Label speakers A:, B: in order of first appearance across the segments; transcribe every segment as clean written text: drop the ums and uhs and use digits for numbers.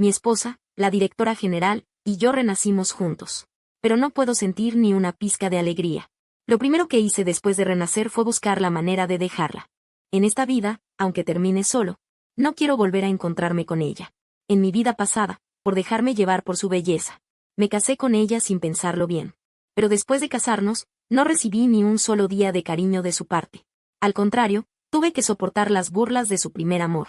A: Mi esposa, la directora general, y yo renacimos juntos. Pero no puedo sentir ni una pizca de alegría. Lo primero que hice después de renacer fue buscar la manera de dejarla. En esta vida, aunque termine solo, no quiero volver a encontrarme con ella. En mi vida pasada, por dejarme llevar por su belleza, me casé con ella sin pensarlo bien. Pero después de casarnos, no recibí ni un solo día de cariño de su parte. Al contrario, tuve que soportar las burlas de su primer amor.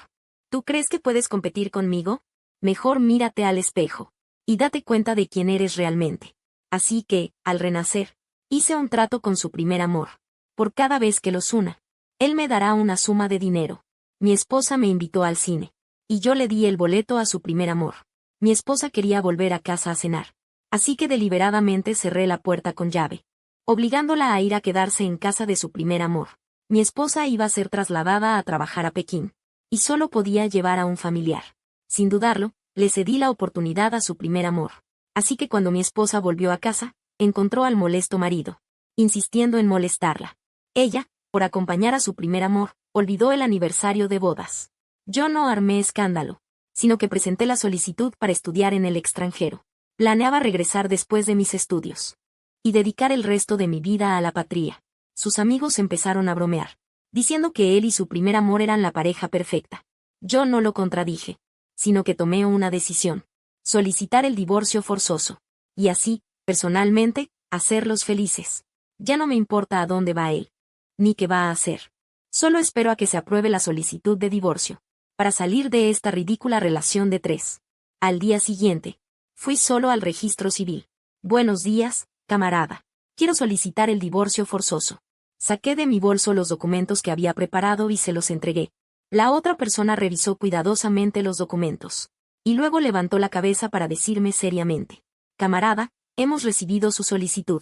A: ¿Tú crees que puedes competir conmigo? Mejor mírate al espejo. Y date cuenta de quién eres realmente. Así que, al renacer, hice un trato con su primer amor. Por cada vez que los una, él me dará una suma de dinero. Mi esposa me invitó al cine. Y yo le di el boleto a su primer amor. Mi esposa quería volver a casa a cenar. Así que deliberadamente cerré la puerta con llave, obligándola a ir a quedarse en casa de su primer amor. Mi esposa iba a ser trasladada a trabajar a Pekín. Y solo podía llevar a un familiar. Sin dudarlo, le cedí la oportunidad a su primer amor. Así que cuando mi esposa volvió a casa, encontró al molesto marido, insistiendo en molestarla. Ella, por acompañar a su primer amor, olvidó el aniversario de bodas. Yo no armé escándalo, sino que presenté la solicitud para estudiar en el extranjero. Planeaba regresar después de mis estudios y dedicar el resto de mi vida a la patria. Sus amigos empezaron a bromear, diciendo que él y su primer amor eran la pareja perfecta. Yo no lo contradije, sino que tomé una decisión: solicitar el divorcio forzoso. Y así, personalmente, hacerlos felices. Ya no me importa a dónde va él, ni qué va a hacer. Solo espero a que se apruebe la solicitud de divorcio, para salir de esta ridícula relación de tres. Al día siguiente, fui solo al registro civil. Buenos días, camarada. Quiero solicitar el divorcio forzoso. Saqué de mi bolso los documentos que había preparado y se los entregué. La otra persona revisó cuidadosamente los documentos. Y luego levantó la cabeza para decirme seriamente: camarada, hemos recibido su solicitud.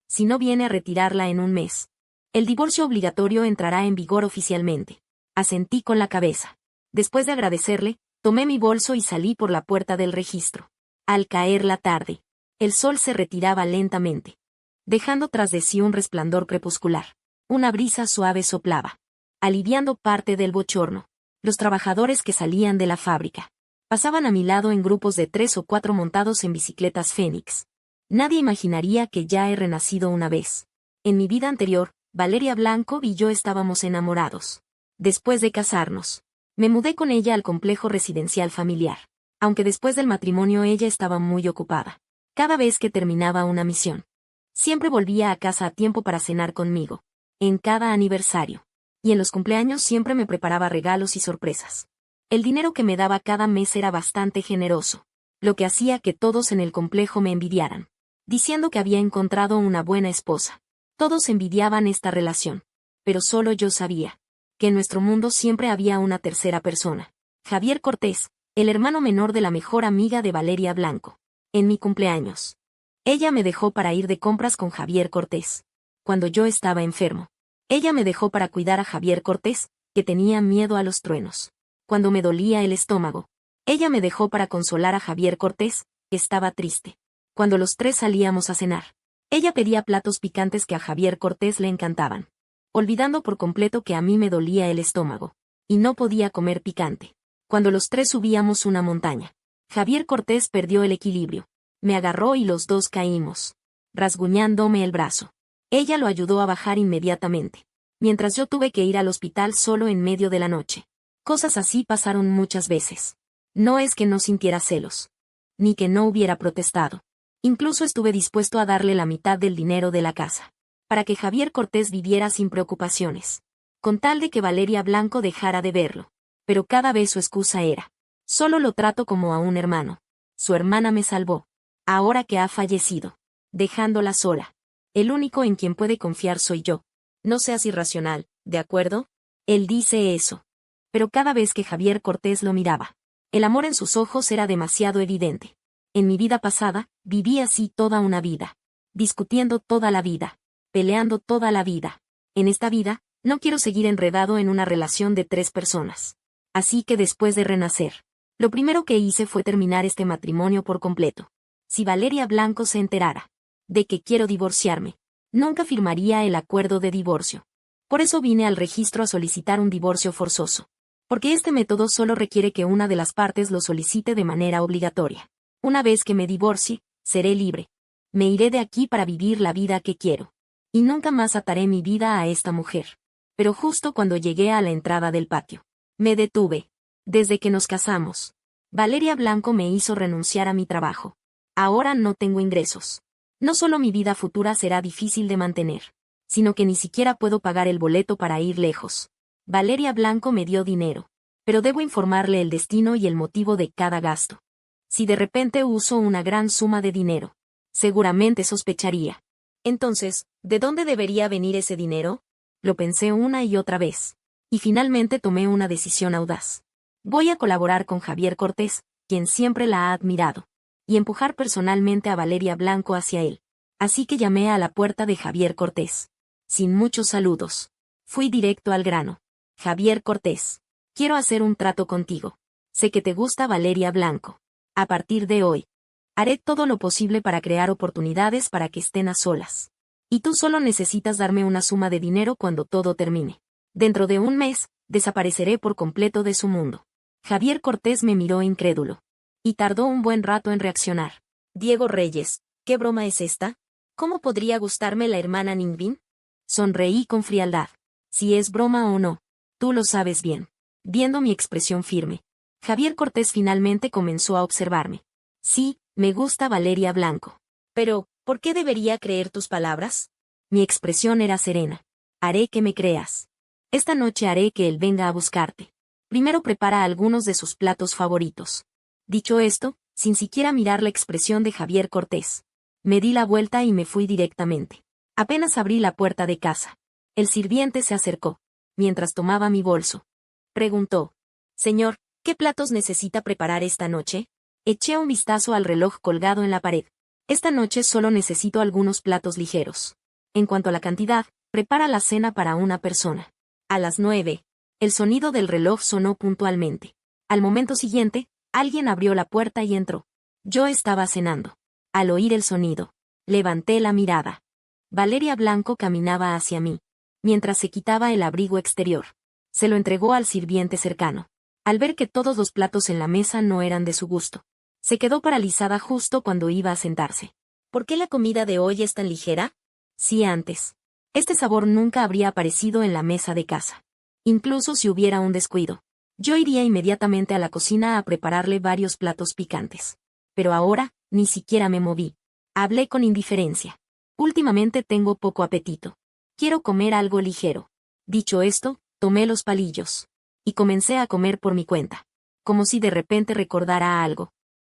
A: Si no viene a retirarla en un mes, el divorcio obligatorio entrará en vigor oficialmente. Asentí con la cabeza. Después de agradecerle, tomé mi bolso y salí por la puerta del registro. Al caer la tarde, el sol se retiraba lentamente, dejando tras de sí un resplandor crepuscular. Una brisa suave soplaba, aliviando parte del bochorno. Los trabajadores que salían de la fábrica pasaban a mi lado en grupos de 3 o 4 montados en bicicletas Fénix. Nadie imaginaría que ya he renacido una vez. En mi vida anterior, Valeria Blanco y yo estábamos enamorados. Después de casarnos, me mudé con ella al complejo residencial familiar. Aunque después del matrimonio ella estaba muy ocupada. Cada vez que terminaba una misión, siempre volvía a casa a tiempo para cenar conmigo. En cada aniversario. Y en los cumpleaños siempre me preparaba regalos y sorpresas. El dinero que me daba cada mes era bastante generoso, lo que hacía que todos en el complejo me envidiaran, diciendo que había encontrado una buena esposa. Todos envidiaban esta relación, pero solo yo sabía que en nuestro mundo siempre había una tercera persona: Javier Cortés, el hermano menor de la mejor amiga de Valeria Blanco. En mi cumpleaños, ella me dejó para ir de compras con Javier Cortés. Cuando yo estaba enfermo, ella me dejó para cuidar a Javier Cortés, que tenía miedo a los truenos. Cuando me dolía el estómago, ella me dejó para consolar a Javier Cortés, que estaba triste. Cuando los tres salíamos a cenar, ella pedía platos picantes que a Javier Cortés le encantaban, olvidando por completo que a mí me dolía el estómago, y no podía comer picante. Cuando los tres subíamos una montaña, Javier Cortés perdió el equilibrio, me agarró y los dos caímos, rasguñándome el brazo. Ella lo ayudó a bajar inmediatamente, mientras yo tuve que ir al hospital solo en medio de la noche. Cosas así pasaron muchas veces. No es que no sintiera celos, ni que no hubiera protestado. Incluso estuve dispuesto a darle la mitad del dinero de la casa, para que Javier Cortés viviera sin preocupaciones, con tal de que Valeria Blanco dejara de verlo. Pero cada vez su excusa era: solo lo trato como a un hermano. Su hermana me salvó, ahora que ha fallecido, dejándola sola. El único en quien puede confiar soy yo. No seas irracional, ¿de acuerdo? Él dice eso. Pero cada vez que Javier Cortés lo miraba, el amor en sus ojos era demasiado evidente. En mi vida pasada, viví así toda una vida, discutiendo toda la vida, peleando toda la vida. En esta vida, no quiero seguir enredado en una relación de 3 personas. Así que después de renacer, lo primero que hice fue terminar este matrimonio por completo. Si Valeria Blanco se enterara de que quiero divorciarme, nunca firmaría el acuerdo de divorcio. Por eso vine al registro a solicitar un divorcio forzoso. Porque este método solo requiere que una de las partes lo solicite de manera obligatoria. Una vez que me divorcie, seré libre. Me iré de aquí para vivir la vida que quiero. Y nunca más ataré mi vida a esta mujer. Pero justo cuando llegué a la entrada del patio, me detuve. Desde que nos casamos, Valeria Blanco me hizo renunciar a mi trabajo. Ahora no tengo ingresos. No solo mi vida futura será difícil de mantener, sino que ni siquiera puedo pagar el boleto para ir lejos. Valeria Blanco me dio dinero, pero debo informarle el destino y el motivo de cada gasto. Si de repente uso una gran suma de dinero, seguramente sospecharía. Entonces, ¿de dónde debería venir ese dinero? Lo pensé una y otra vez. Y finalmente tomé una decisión audaz. Voy a colaborar con Javier Cortés, quien siempre la ha admirado, y empujar personalmente a Valeria Blanco hacia él. Así que llamé a la puerta de Javier Cortés. Sin muchos saludos. Fui directo al grano. Javier Cortés. Quiero hacer un trato contigo. Sé que te gusta Valeria Blanco. A partir de hoy, haré todo lo posible para crear oportunidades para que estén a solas. Y tú solo necesitas darme una suma de dinero cuando todo termine. Dentro de un mes, desapareceré por completo de su mundo. Javier Cortés me miró incrédulo. Y tardó un buen rato en reaccionar. Diego Reyes, ¿qué broma es esta? ¿Cómo podría gustarme la hermana Ningbin? Sonreí con frialdad. Si es broma o no, tú lo sabes bien. Viendo mi expresión firme, Javier Cortés finalmente comenzó a observarme. Sí, me gusta Valeria Blanco. Pero, ¿por qué debería creer tus palabras? Mi expresión era serena. Haré que me creas. Esta noche haré que él venga a buscarte. Primero prepara algunos de sus platos favoritos. Dicho esto, sin siquiera mirar la expresión de Javier Cortés, me di la vuelta y me fui directamente. Apenas abrí la puerta de casa, el sirviente se acercó, mientras tomaba mi bolso. Preguntó: Señor, ¿qué platos necesita preparar esta noche? Eché un vistazo al reloj colgado en la pared. Esta noche solo necesito algunos platos ligeros. En cuanto a la cantidad, prepara la cena para una persona. A las 9, el sonido del reloj sonó puntualmente. Al momento siguiente, alguien abrió la puerta y entró. Yo estaba cenando. Al oír el sonido, levanté la mirada. Valeria Blanco caminaba hacia mí, mientras se quitaba el abrigo exterior. Se lo entregó al sirviente cercano. Al ver que todos los platos en la mesa no eran de su gusto, se quedó paralizada justo cuando iba a sentarse. ¿Por qué la comida de hoy es tan ligera? Sí, antes. Este sabor nunca habría aparecido en la mesa de casa. Incluso si hubiera un descuido, yo iría inmediatamente a la cocina a prepararle varios platos picantes. Pero ahora, ni siquiera me moví. Hablé con indiferencia. Últimamente tengo poco apetito. Quiero comer algo ligero. Dicho esto, tomé los palillos. Y comencé a comer por mi cuenta. Como si de repente recordara algo.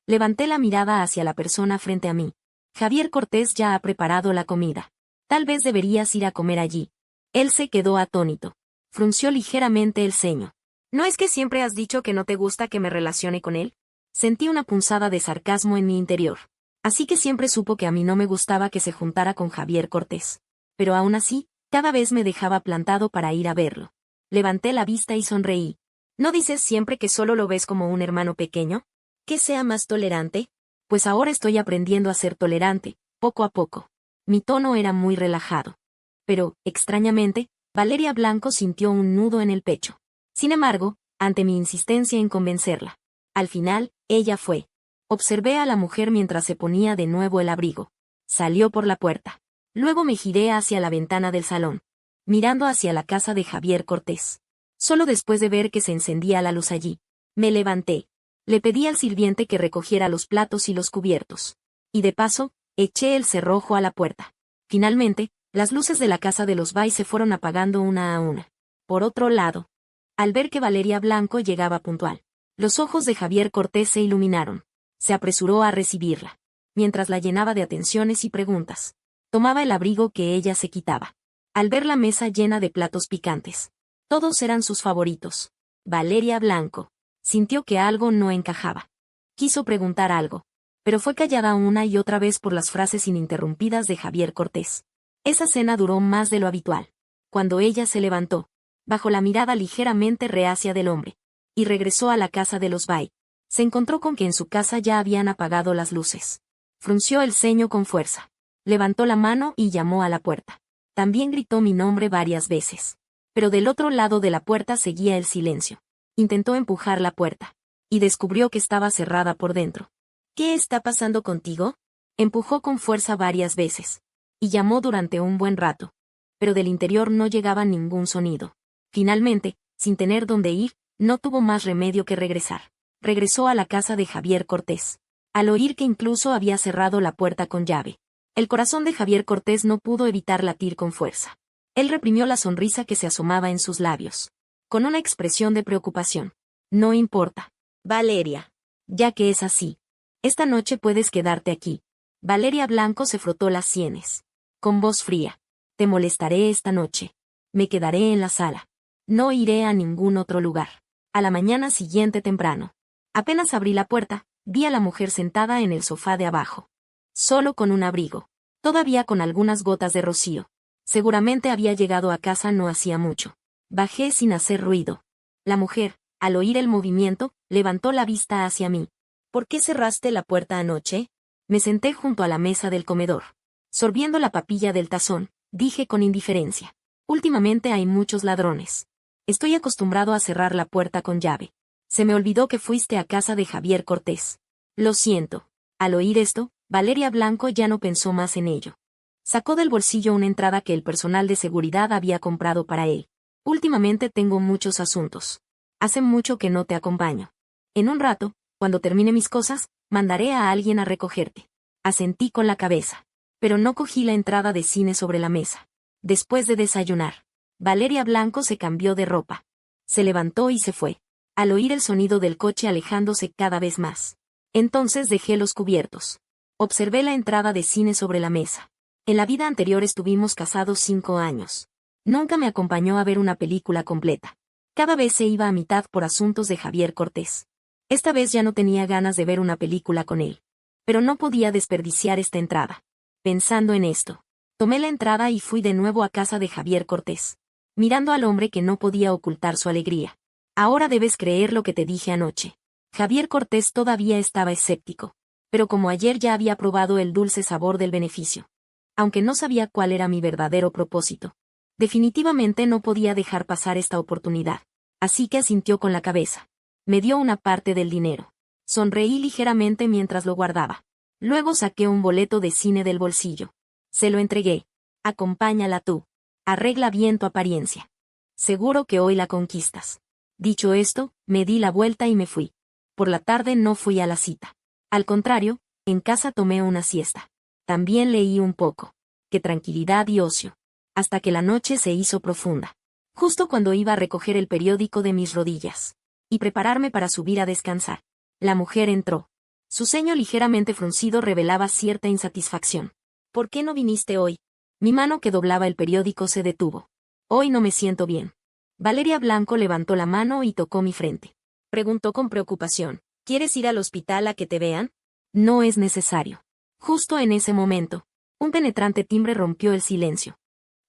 A: Levanté la mirada hacia la persona frente a mí. Javier Cortés ya ha preparado la comida. Tal vez deberías ir a comer allí. Él se quedó atónito. Frunció ligeramente el ceño. ¿No es que siempre has dicho que no te gusta que me relacione con él? Sentí una punzada de sarcasmo en mi interior. Así que siempre supo que a mí no me gustaba que se juntara con Javier Cortés. Pero aún así, cada vez me dejaba plantado para ir a verlo. Levanté la vista y sonreí. ¿No dices siempre que solo lo ves como un hermano pequeño? ¿Que sea más tolerante? Pues ahora estoy aprendiendo a ser tolerante, poco a poco. Mi tono era muy relajado. Pero, extrañamente, Valeria Blanco sintió un nudo en el pecho. Sin embargo, ante mi insistencia en convencerla, al final, ella fue. Observé a la mujer mientras se ponía de nuevo el abrigo. Salió por la puerta. Luego me giré hacia la ventana del salón, mirando hacia la casa de Javier Cortés. Solo después de ver que se encendía la luz allí, me levanté. Le pedí al sirviente que recogiera los platos y los cubiertos. Y de paso, eché el cerrojo a la puerta. Finalmente, las luces de la casa de los Bay se fueron apagando una a una. Por otro lado, al ver que Valeria Blanco llegaba puntual, los ojos de Javier Cortés se iluminaron. Se apresuró a recibirla. Mientras la llenaba de atenciones y preguntas, tomaba el abrigo que ella se quitaba. Al ver la mesa llena de platos picantes, todos eran sus favoritos. Valeria Blanco sintió que algo no encajaba. Quiso preguntar algo, pero fue callada una y otra vez por las frases ininterrumpidas de Javier Cortés. Esa cena duró más de lo habitual. Cuando ella se levantó, bajo la mirada ligeramente reacia del hombre, y regresó a la casa de los Bay, se encontró con que en su casa ya habían apagado las luces. Frunció el ceño con fuerza. Levantó la mano y llamó a la puerta. También gritó mi nombre varias veces. Pero del otro lado de la puerta seguía el silencio. Intentó empujar la puerta. Y descubrió que estaba cerrada por dentro. ¿Qué está pasando contigo? Empujó con fuerza varias veces. Y llamó durante un buen rato. Pero del interior no llegaba ningún sonido. Finalmente, sin tener dónde ir, no tuvo más remedio que regresar. Regresó a la casa de Javier Cortés. Al oír que incluso había cerrado la puerta con llave. El corazón de Javier Cortés no pudo evitar latir con fuerza. Él reprimió la sonrisa que se asomaba en sus labios. Con una expresión de preocupación. No importa. Valeria. Ya que es así. Esta noche puedes quedarte aquí. Valeria Blanco se frotó las sienes. Con voz fría. Te molestaré esta noche. Me quedaré en la sala. No iré a ningún otro lugar. A la mañana siguiente temprano. Apenas abrí la puerta, vi a la mujer sentada en el sofá de abajo. Solo con un abrigo. Todavía con algunas gotas de rocío. Seguramente había llegado a casa no hacía mucho. Bajé sin hacer ruido. La mujer, al oír el movimiento, levantó la vista hacia mí. ¿Por qué cerraste la puerta anoche? Me senté junto a la mesa del comedor. Sorbiendo la papilla del tazón, dije con indiferencia. Últimamente hay muchos ladrones. Estoy acostumbrado a cerrar la puerta con llave. Se me olvidó que fuiste a casa de Javier Cortés. Lo siento. Al oír esto, Valeria Blanco ya no pensó más en ello. Sacó del bolsillo una entrada que el personal de seguridad había comprado para él. Últimamente tengo muchos asuntos. Hace mucho que no te acompaño. En un rato, cuando termine mis cosas, mandaré a alguien a recogerte. Asentí con la cabeza. Pero no cogí la entrada de cine sobre la mesa. Después de desayunar, Valeria Blanco se cambió de ropa. Se levantó y se fue. Al oír el sonido del coche alejándose cada vez más. Entonces dejé los cubiertos. Observé la entrada de cine sobre la mesa. En la vida anterior estuvimos casados 5 años. Nunca me acompañó a ver una película completa. Cada vez se iba a mitad por asuntos de Javier Cortés. Esta vez ya no tenía ganas de ver una película con él. Pero no podía desperdiciar esta entrada. Pensando en esto, tomé la entrada y fui de nuevo a casa de Javier Cortés. Mirando al hombre que no podía ocultar su alegría. Ahora debes creer lo que te dije anoche. Javier Cortés todavía estaba escéptico. Pero como ayer ya había probado el dulce sabor del beneficio. Aunque no sabía cuál era mi verdadero propósito. Definitivamente no podía dejar pasar esta oportunidad. Así que asintió con la cabeza. Me dio una parte del dinero. Sonreí ligeramente mientras lo guardaba. Luego saqué un boleto de cine del bolsillo. Se lo entregué. Acompáñala tú. Arregla bien tu apariencia. Seguro que hoy la conquistas. Dicho esto, me di la vuelta y me fui. Por la tarde no fui a la cita. Al contrario, en casa tomé una siesta. También leí un poco. Qué tranquilidad y ocio. Hasta que la noche se hizo profunda. Justo cuando iba a recoger el periódico de mis rodillas. Y prepararme para subir a descansar. La mujer entró. Su ceño ligeramente fruncido revelaba cierta insatisfacción. ¿Por qué no viniste hoy? Mi mano que doblaba el periódico se detuvo. Hoy no me siento bien. Valeria Blanco levantó la mano y tocó mi frente. Preguntó con preocupación. ¿Quieres ir al hospital a que te vean? No es necesario. Justo en ese momento, un penetrante timbre rompió el silencio.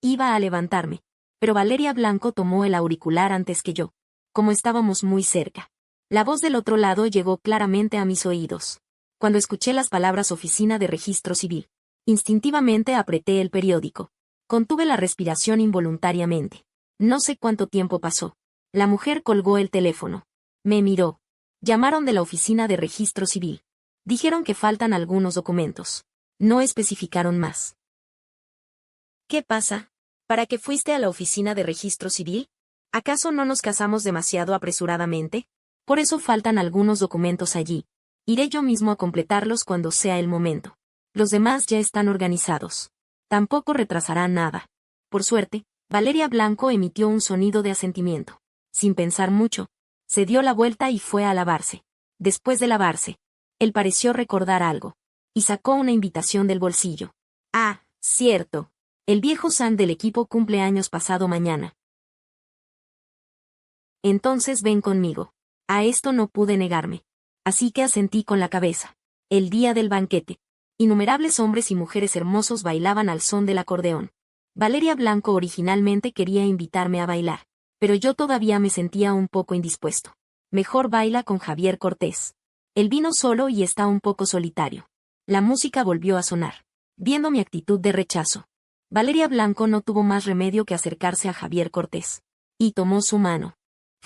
A: Iba a levantarme, pero Valeria Blanco tomó el auricular antes que yo. Como estábamos muy cerca. La voz del otro lado llegó claramente a mis oídos. Cuando escuché las palabras Oficina de Registro Civil, instintivamente apreté el periódico. Contuve la respiración involuntariamente. No sé cuánto tiempo pasó. La mujer colgó el teléfono. Me miró. Llamaron de la Oficina de Registro Civil. Dijeron que faltan algunos documentos. No especificaron más. ¿Qué pasa? ¿Para qué fuiste a la Oficina de Registro Civil? ¿Acaso no nos casamos demasiado apresuradamente? Por eso faltan algunos documentos allí. Iré yo mismo a completarlos cuando sea el momento. Los demás ya están organizados. Tampoco retrasará nada. Por suerte, Valeria Blanco emitió un sonido de asentimiento. Sin pensar mucho, se dio la vuelta y fue a lavarse. Después de lavarse, él pareció recordar algo. Y sacó una invitación del bolsillo. Ah, cierto. El viejo San del equipo cumple años pasado mañana. Entonces ven conmigo. A esto no pude negarme. Así que asentí con la cabeza. El día del banquete. Innumerables hombres y mujeres hermosos bailaban al son del acordeón. Valeria Blanco originalmente quería invitarme a bailar. Pero yo todavía me sentía un poco indispuesto. Mejor baila con Javier Cortés. Él vino solo y está un poco solitario. La música volvió a sonar. Viendo mi actitud de rechazo, Valeria Blanco no tuvo más remedio que acercarse a Javier Cortés. Y tomó su mano.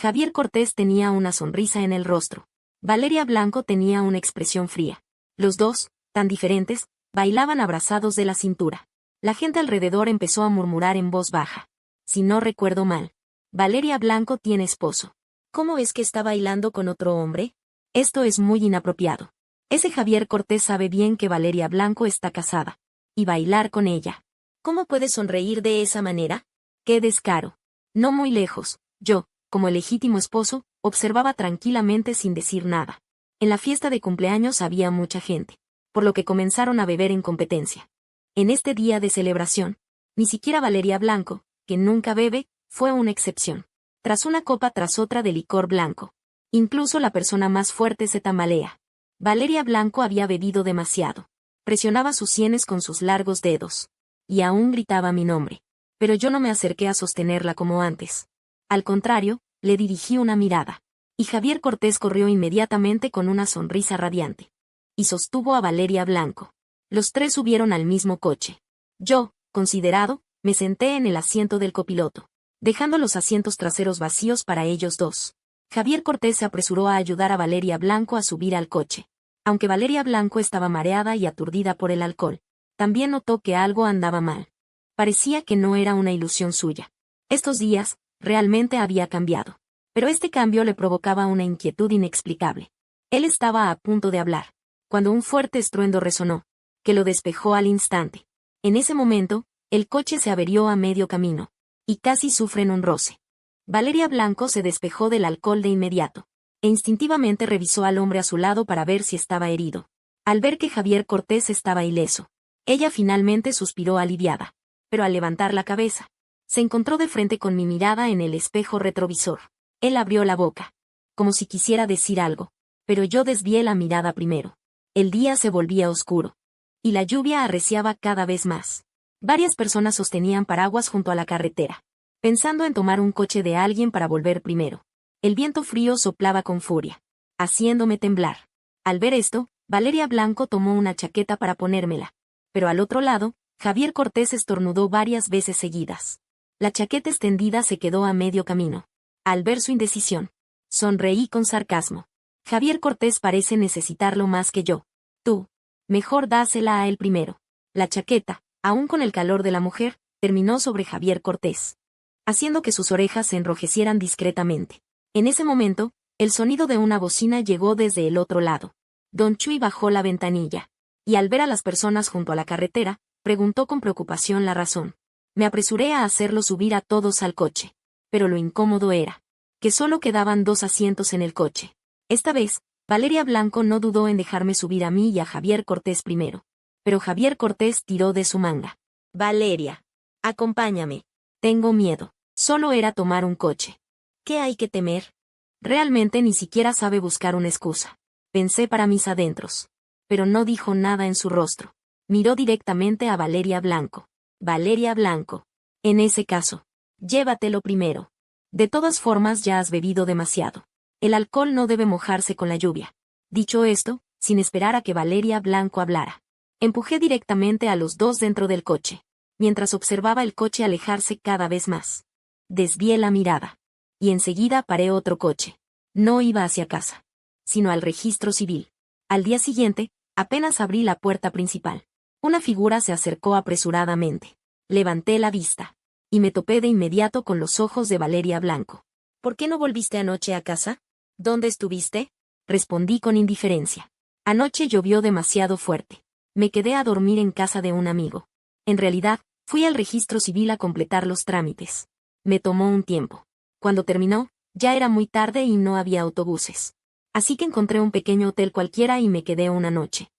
A: Javier Cortés tenía una sonrisa en el rostro. Valeria Blanco tenía una expresión fría. Los dos, tan diferentes, bailaban abrazados de la cintura. La gente alrededor empezó a murmurar en voz baja. Si no recuerdo mal, Valeria Blanco tiene esposo. ¿Cómo es que está bailando con otro hombre? Esto es muy inapropiado. Ese Javier Cortés sabe bien que Valeria Blanco está casada. Y bailar con ella. ¿Cómo puede sonreír de esa manera? ¡Qué descaro! No muy lejos, yo, como el legítimo esposo, observaba tranquilamente sin decir nada. En la fiesta de cumpleaños había mucha gente, por lo que comenzaron a beber en competencia. En este día de celebración, ni siquiera Valeria Blanco, que nunca bebe, fue una excepción. Tras una copa tras otra de licor blanco. Incluso la persona más fuerte se tambalea. Valeria Blanco había bebido demasiado. Presionaba sus sienes con sus largos dedos. Y aún gritaba mi nombre. Pero yo no me acerqué a sostenerla como antes. Al contrario, le dirigí una mirada. Y Javier Cortés corrió inmediatamente con una sonrisa radiante. Y sostuvo a Valeria Blanco. Los tres subieron al mismo coche. Yo, considerado, me senté en el asiento del copiloto, dejando los asientos traseros vacíos para ellos dos. Javier Cortés se apresuró a ayudar a Valeria Blanco a subir al coche. Aunque Valeria Blanco estaba mareada y aturdida por el alcohol, también notó que algo andaba mal. Parecía que no era una ilusión suya. Estos días, realmente había cambiado. Pero este cambio le provocaba una inquietud inexplicable. Él estaba a punto de hablar, cuando un fuerte estruendo resonó, que lo despejó al instante. En ese momento, el coche se averió a medio camino, y casi sufren un roce. Valeria Blanco se despejó del alcohol de inmediato, e instintivamente revisó al hombre a su lado para ver si estaba herido. Al ver que Javier Cortés estaba ileso, ella finalmente suspiró aliviada. Pero al levantar la cabeza, se encontró de frente con mi mirada en el espejo retrovisor. Él abrió la boca, como si quisiera decir algo, pero yo desvié la mirada primero. El día se volvía oscuro, y la lluvia arreciaba cada vez más. Varias personas sostenían paraguas junto a la carretera, pensando en tomar un coche de alguien para volver primero. El viento frío soplaba con furia, haciéndome temblar. Al ver esto, Valeria Blanco tomó una chaqueta para ponérmela, pero al otro lado, Javier Cortés estornudó varias veces seguidas. La chaqueta extendida se quedó a medio camino. Al ver su indecisión, sonreí con sarcasmo. Javier Cortés parece necesitarlo más que yo. Tú, mejor dásela a él primero. La chaqueta, aún con el calor de la mujer, terminó sobre Javier Cortés, haciendo que sus orejas se enrojecieran discretamente. En ese momento, el sonido de una bocina llegó desde el otro lado. Don Chuy bajó la ventanilla, y al ver a las personas junto a la carretera, preguntó con preocupación la razón. Me apresuré a hacerlo subir a todos al coche. Pero lo incómodo era que solo quedaban 2 asientos en el coche. Esta vez, Valeria Blanco no dudó en dejarme subir a mí y a Javier Cortés primero. Pero Javier Cortés tiró de su manga. Valeria, acompáñame. Tengo miedo. Solo era tomar un coche. ¿Qué hay que temer? Realmente ni siquiera sabe buscar una excusa. Pensé para mis adentros. Pero no dijo nada en su rostro. Miró directamente a Valeria Blanco. Valeria Blanco. En ese caso, llévatelo primero. De todas formas ya has bebido demasiado. El alcohol no debe mojarse con la lluvia. Dicho esto, sin esperar a que Valeria Blanco hablara, empujé directamente a los dos dentro del coche, mientras observaba el coche alejarse cada vez más. Desvié la mirada. Y enseguida paré otro coche. No iba hacia casa, sino al registro civil. Al día siguiente, apenas abrí la puerta principal, una figura se acercó apresuradamente. Levanté la vista, y me topé de inmediato con los ojos de Valeria Blanco. ¿Por qué no volviste anoche a casa? ¿Dónde estuviste? Respondí con indiferencia. Anoche llovió demasiado fuerte. Me quedé a dormir en casa de un amigo. En realidad, fui al registro civil a completar los trámites. Me tomó un tiempo. Cuando terminó, ya era muy tarde y no había autobuses. Así que encontré un pequeño hotel cualquiera y me quedé una noche.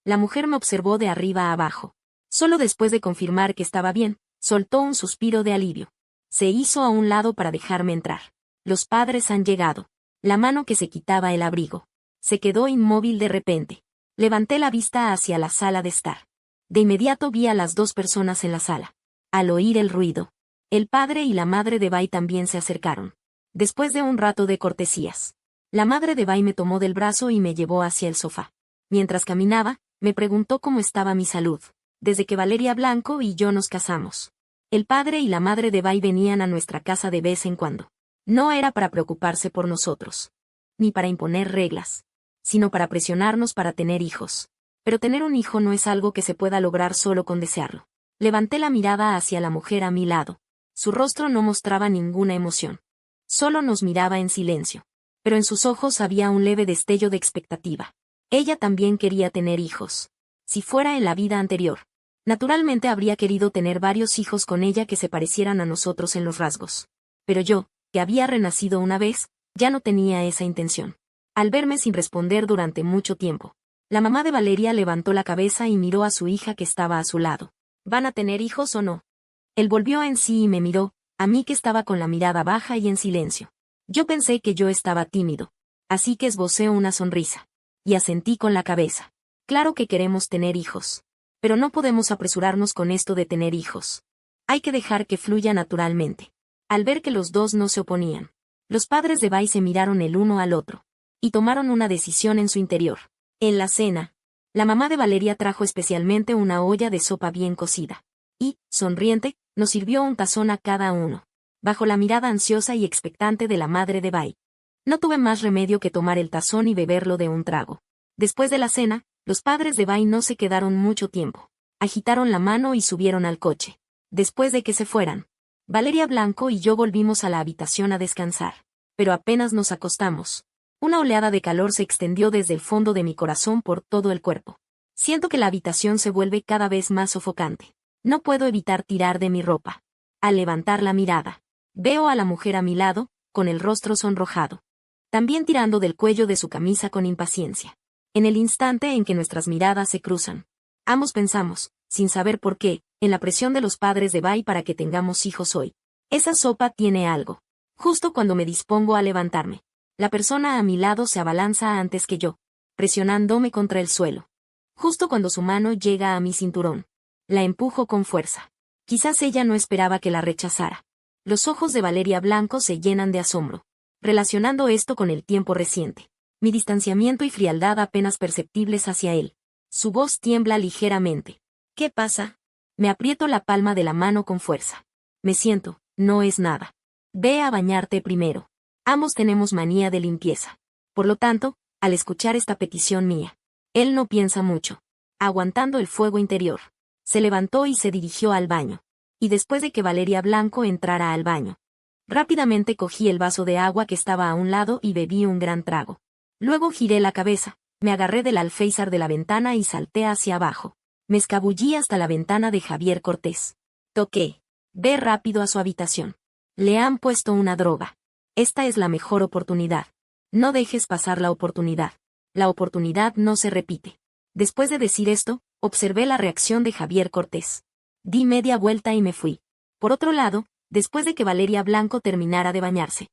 A: La mujer me observó de arriba a abajo. Solo después de confirmar que estaba bien, soltó un suspiro de alivio. Se hizo a un lado para dejarme entrar. Los padres han llegado. La mano que se quitaba el abrigo. Se quedó inmóvil de repente. Levanté la vista hacia la sala de estar. De inmediato vi a las 2 personas en la sala. Al oír el ruido, el padre y la madre de Bai también se acercaron. Después de un rato de cortesías, la madre de Bai me tomó del brazo y me llevó hacia el sofá. Mientras caminaba, me preguntó cómo estaba mi salud, desde que Valeria Blanco y yo nos casamos. El padre y la madre de Bai venían a nuestra casa de vez en cuando. No era para preocuparse por nosotros, ni para imponer reglas, sino para presionarnos para tener hijos. Pero tener un hijo no es algo que se pueda lograr solo con desearlo. Levanté la mirada hacia la mujer a mi lado. Su rostro no mostraba ninguna emoción. Solo nos miraba en silencio. Pero en sus ojos había un leve destello de expectativa. Ella también quería tener hijos. Si fuera en la vida anterior, naturalmente habría querido tener varios hijos con ella que se parecieran a nosotros en los rasgos. Pero yo, que había renacido una vez, ya no tenía esa intención. Al verme sin responder durante mucho tiempo, la mamá de Valeria levantó la cabeza y miró a su hija que estaba a su lado. ¿Van a tener hijos o no? Él volvió en sí y me miró, a mí que estaba con la mirada baja y en silencio. Yo pensé que yo estaba tímido, así que esbocé una sonrisa. Y asentí con la cabeza. Claro que queremos tener hijos. Pero no podemos apresurarnos con esto de tener hijos. Hay que dejar que fluya naturalmente. Al ver que los dos no se oponían, los padres de Bai se miraron el uno al otro. Y tomaron una decisión en su interior. En la cena, la mamá de Valeria trajo especialmente una olla de sopa bien cocida. Y, sonriente, nos sirvió un tazón a cada uno, bajo la mirada ansiosa y expectante de la madre de Bai. No tuve más remedio que tomar el tazón y beberlo de un trago. Después de la cena, los padres de Bai no se quedaron mucho tiempo. Agitaron la mano y subieron al coche. Después de que se fueran, Valeria Blanco y yo volvimos a la habitación a descansar. Pero apenas nos acostamos, una oleada de calor se extendió desde el fondo de mi corazón por todo el cuerpo. Siento que la habitación se vuelve cada vez más sofocante. No puedo evitar tirar de mi ropa. Al levantar la mirada, veo a la mujer a mi lado, con el rostro sonrojado. También tirando del cuello de su camisa con impaciencia. En el instante en que nuestras miradas se cruzan, ambos pensamos, sin saber por qué, en la presión de los padres de Bai para que tengamos hijos hoy. Esa sopa tiene algo. Justo cuando me dispongo a levantarme, la persona a mi lado se abalanza antes que yo, presionándome contra el suelo. Justo cuando su mano llega a mi cinturón, la empujo con fuerza. Quizás ella no esperaba que la rechazara. Los ojos de Valeria Blanco se llenan de asombro, relacionando esto con el tiempo reciente. Mi distanciamiento y frialdad apenas perceptibles hacia él. Su voz tiembla ligeramente. ¿Qué pasa? Me aprieto la palma de la mano con fuerza. Me siento, no es nada. Ve a bañarte primero. Ambos tenemos manía de limpieza. Por lo tanto, al escuchar esta petición mía, él no piensa mucho. Aguantando el fuego interior, se levantó y se dirigió al baño. Y después de que Valeria Blanco entrara al baño, rápidamente cogí el vaso de agua que estaba a un lado y bebí un gran trago. Luego giré la cabeza, me agarré del alféizar de la ventana y salté hacia abajo. Me escabullí hasta la ventana de Javier Cortés. Toqué. Ve rápido a su habitación. Le han puesto una droga. Esta es la mejor oportunidad. No dejes pasar la oportunidad. La oportunidad no se repite. Después de decir esto, observé la reacción de Javier Cortés. Di media vuelta y me fui. Por otro lado, después de que Valeria Blanco terminara de bañarse,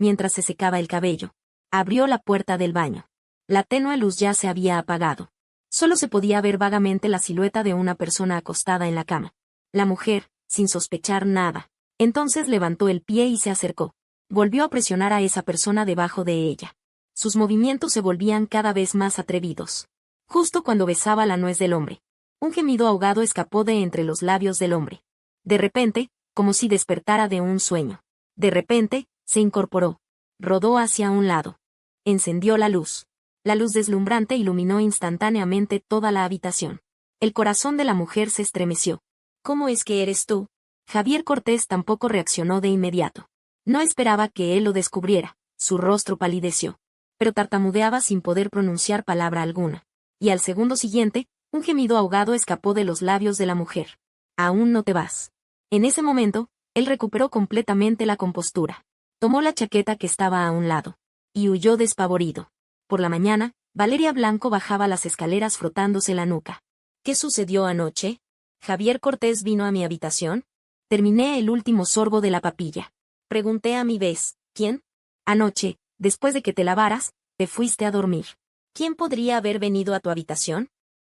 A: mientras se secaba el cabello, abrió la puerta del baño. La tenue luz ya se había apagado. Solo se podía ver vagamente la silueta de una persona acostada en la cama. La mujer, sin sospechar nada, entonces levantó el pie y se acercó. Volvió a presionar a esa persona debajo de ella. Sus movimientos se volvían cada vez más atrevidos. Justo cuando besaba la nuez del hombre, un gemido ahogado escapó de entre los labios del hombre. De repente, como si despertara de un sueño. De repente, se incorporó. Rodó hacia un lado. Encendió la luz. La luz deslumbrante iluminó instantáneamente toda la habitación. El corazón de la mujer se estremeció. ¿Cómo es que eres tú? Javier Cortés tampoco reaccionó de inmediato. No esperaba que él lo descubriera. Su rostro palideció. Pero tartamudeaba sin poder pronunciar palabra alguna. Y al segundo siguiente, un gemido ahogado escapó de los labios de la mujer. Aún no te vas. En ese momento, él recuperó completamente la compostura. Tomó la chaqueta que estaba a un lado. Y huyó despavorido. Por la mañana, Valeria Blanco bajaba las escaleras frotándose la nuca. ¿Qué sucedió anoche? ¿Javier Cortés vino a mi habitación? Terminé el último sorbo de la papilla. Pregunté a mi vez, ¿quién? Anoche, después de que te lavaras, te fuiste a dormir. ¿Quién podría haber venido a tu habitación?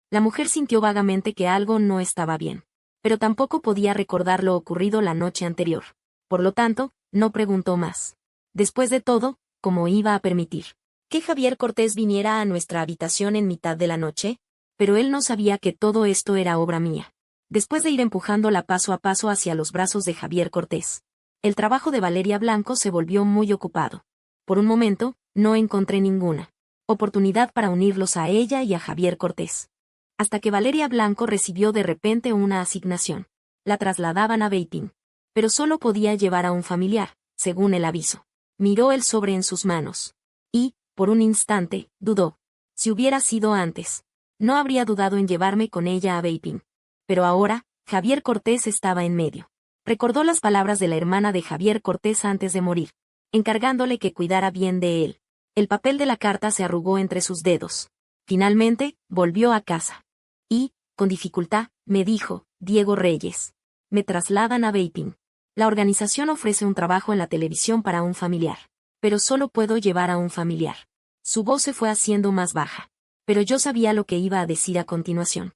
A: La mujer sintió vagamente que algo no estaba bien. Pero tampoco podía recordar lo ocurrido la noche anterior. Por lo tanto, no preguntó más. Después de todo, ¿cómo iba a permitir que Javier Cortés viniera a nuestra habitación en mitad de la noche? Pero él no sabía que todo esto era obra mía. Después de ir empujándola paso a paso hacia los brazos de Javier Cortés, El trabajo de Valeria Blanco se volvió muy ocupado. Por un momento, no encontré ninguna oportunidad para unirlos a ella y a Javier Cortés. Hasta que Valeria Blanco recibió de repente una asignación. La trasladaban a Beiping. Pero solo podía llevar a un familiar, según el aviso. Miró el sobre en sus manos. Y, por un instante, dudó. Si hubiera sido antes, no habría dudado en llevarme con ella a Beiping. Pero ahora, Javier Cortés estaba en medio. Recordó las palabras de la hermana de Javier Cortés antes de morir, encargándole que cuidara bien de él. El papel de la carta se arrugó entre sus dedos. Finalmente, volvió a casa. Y, con dificultad, me dijo, Diego Reyes. Me trasladan a Beiping. La organización ofrece un trabajo en la televisión para un familiar. Pero solo puedo llevar a un familiar. Su voz se fue haciendo más baja. Pero yo sabía lo que iba a decir a continuación.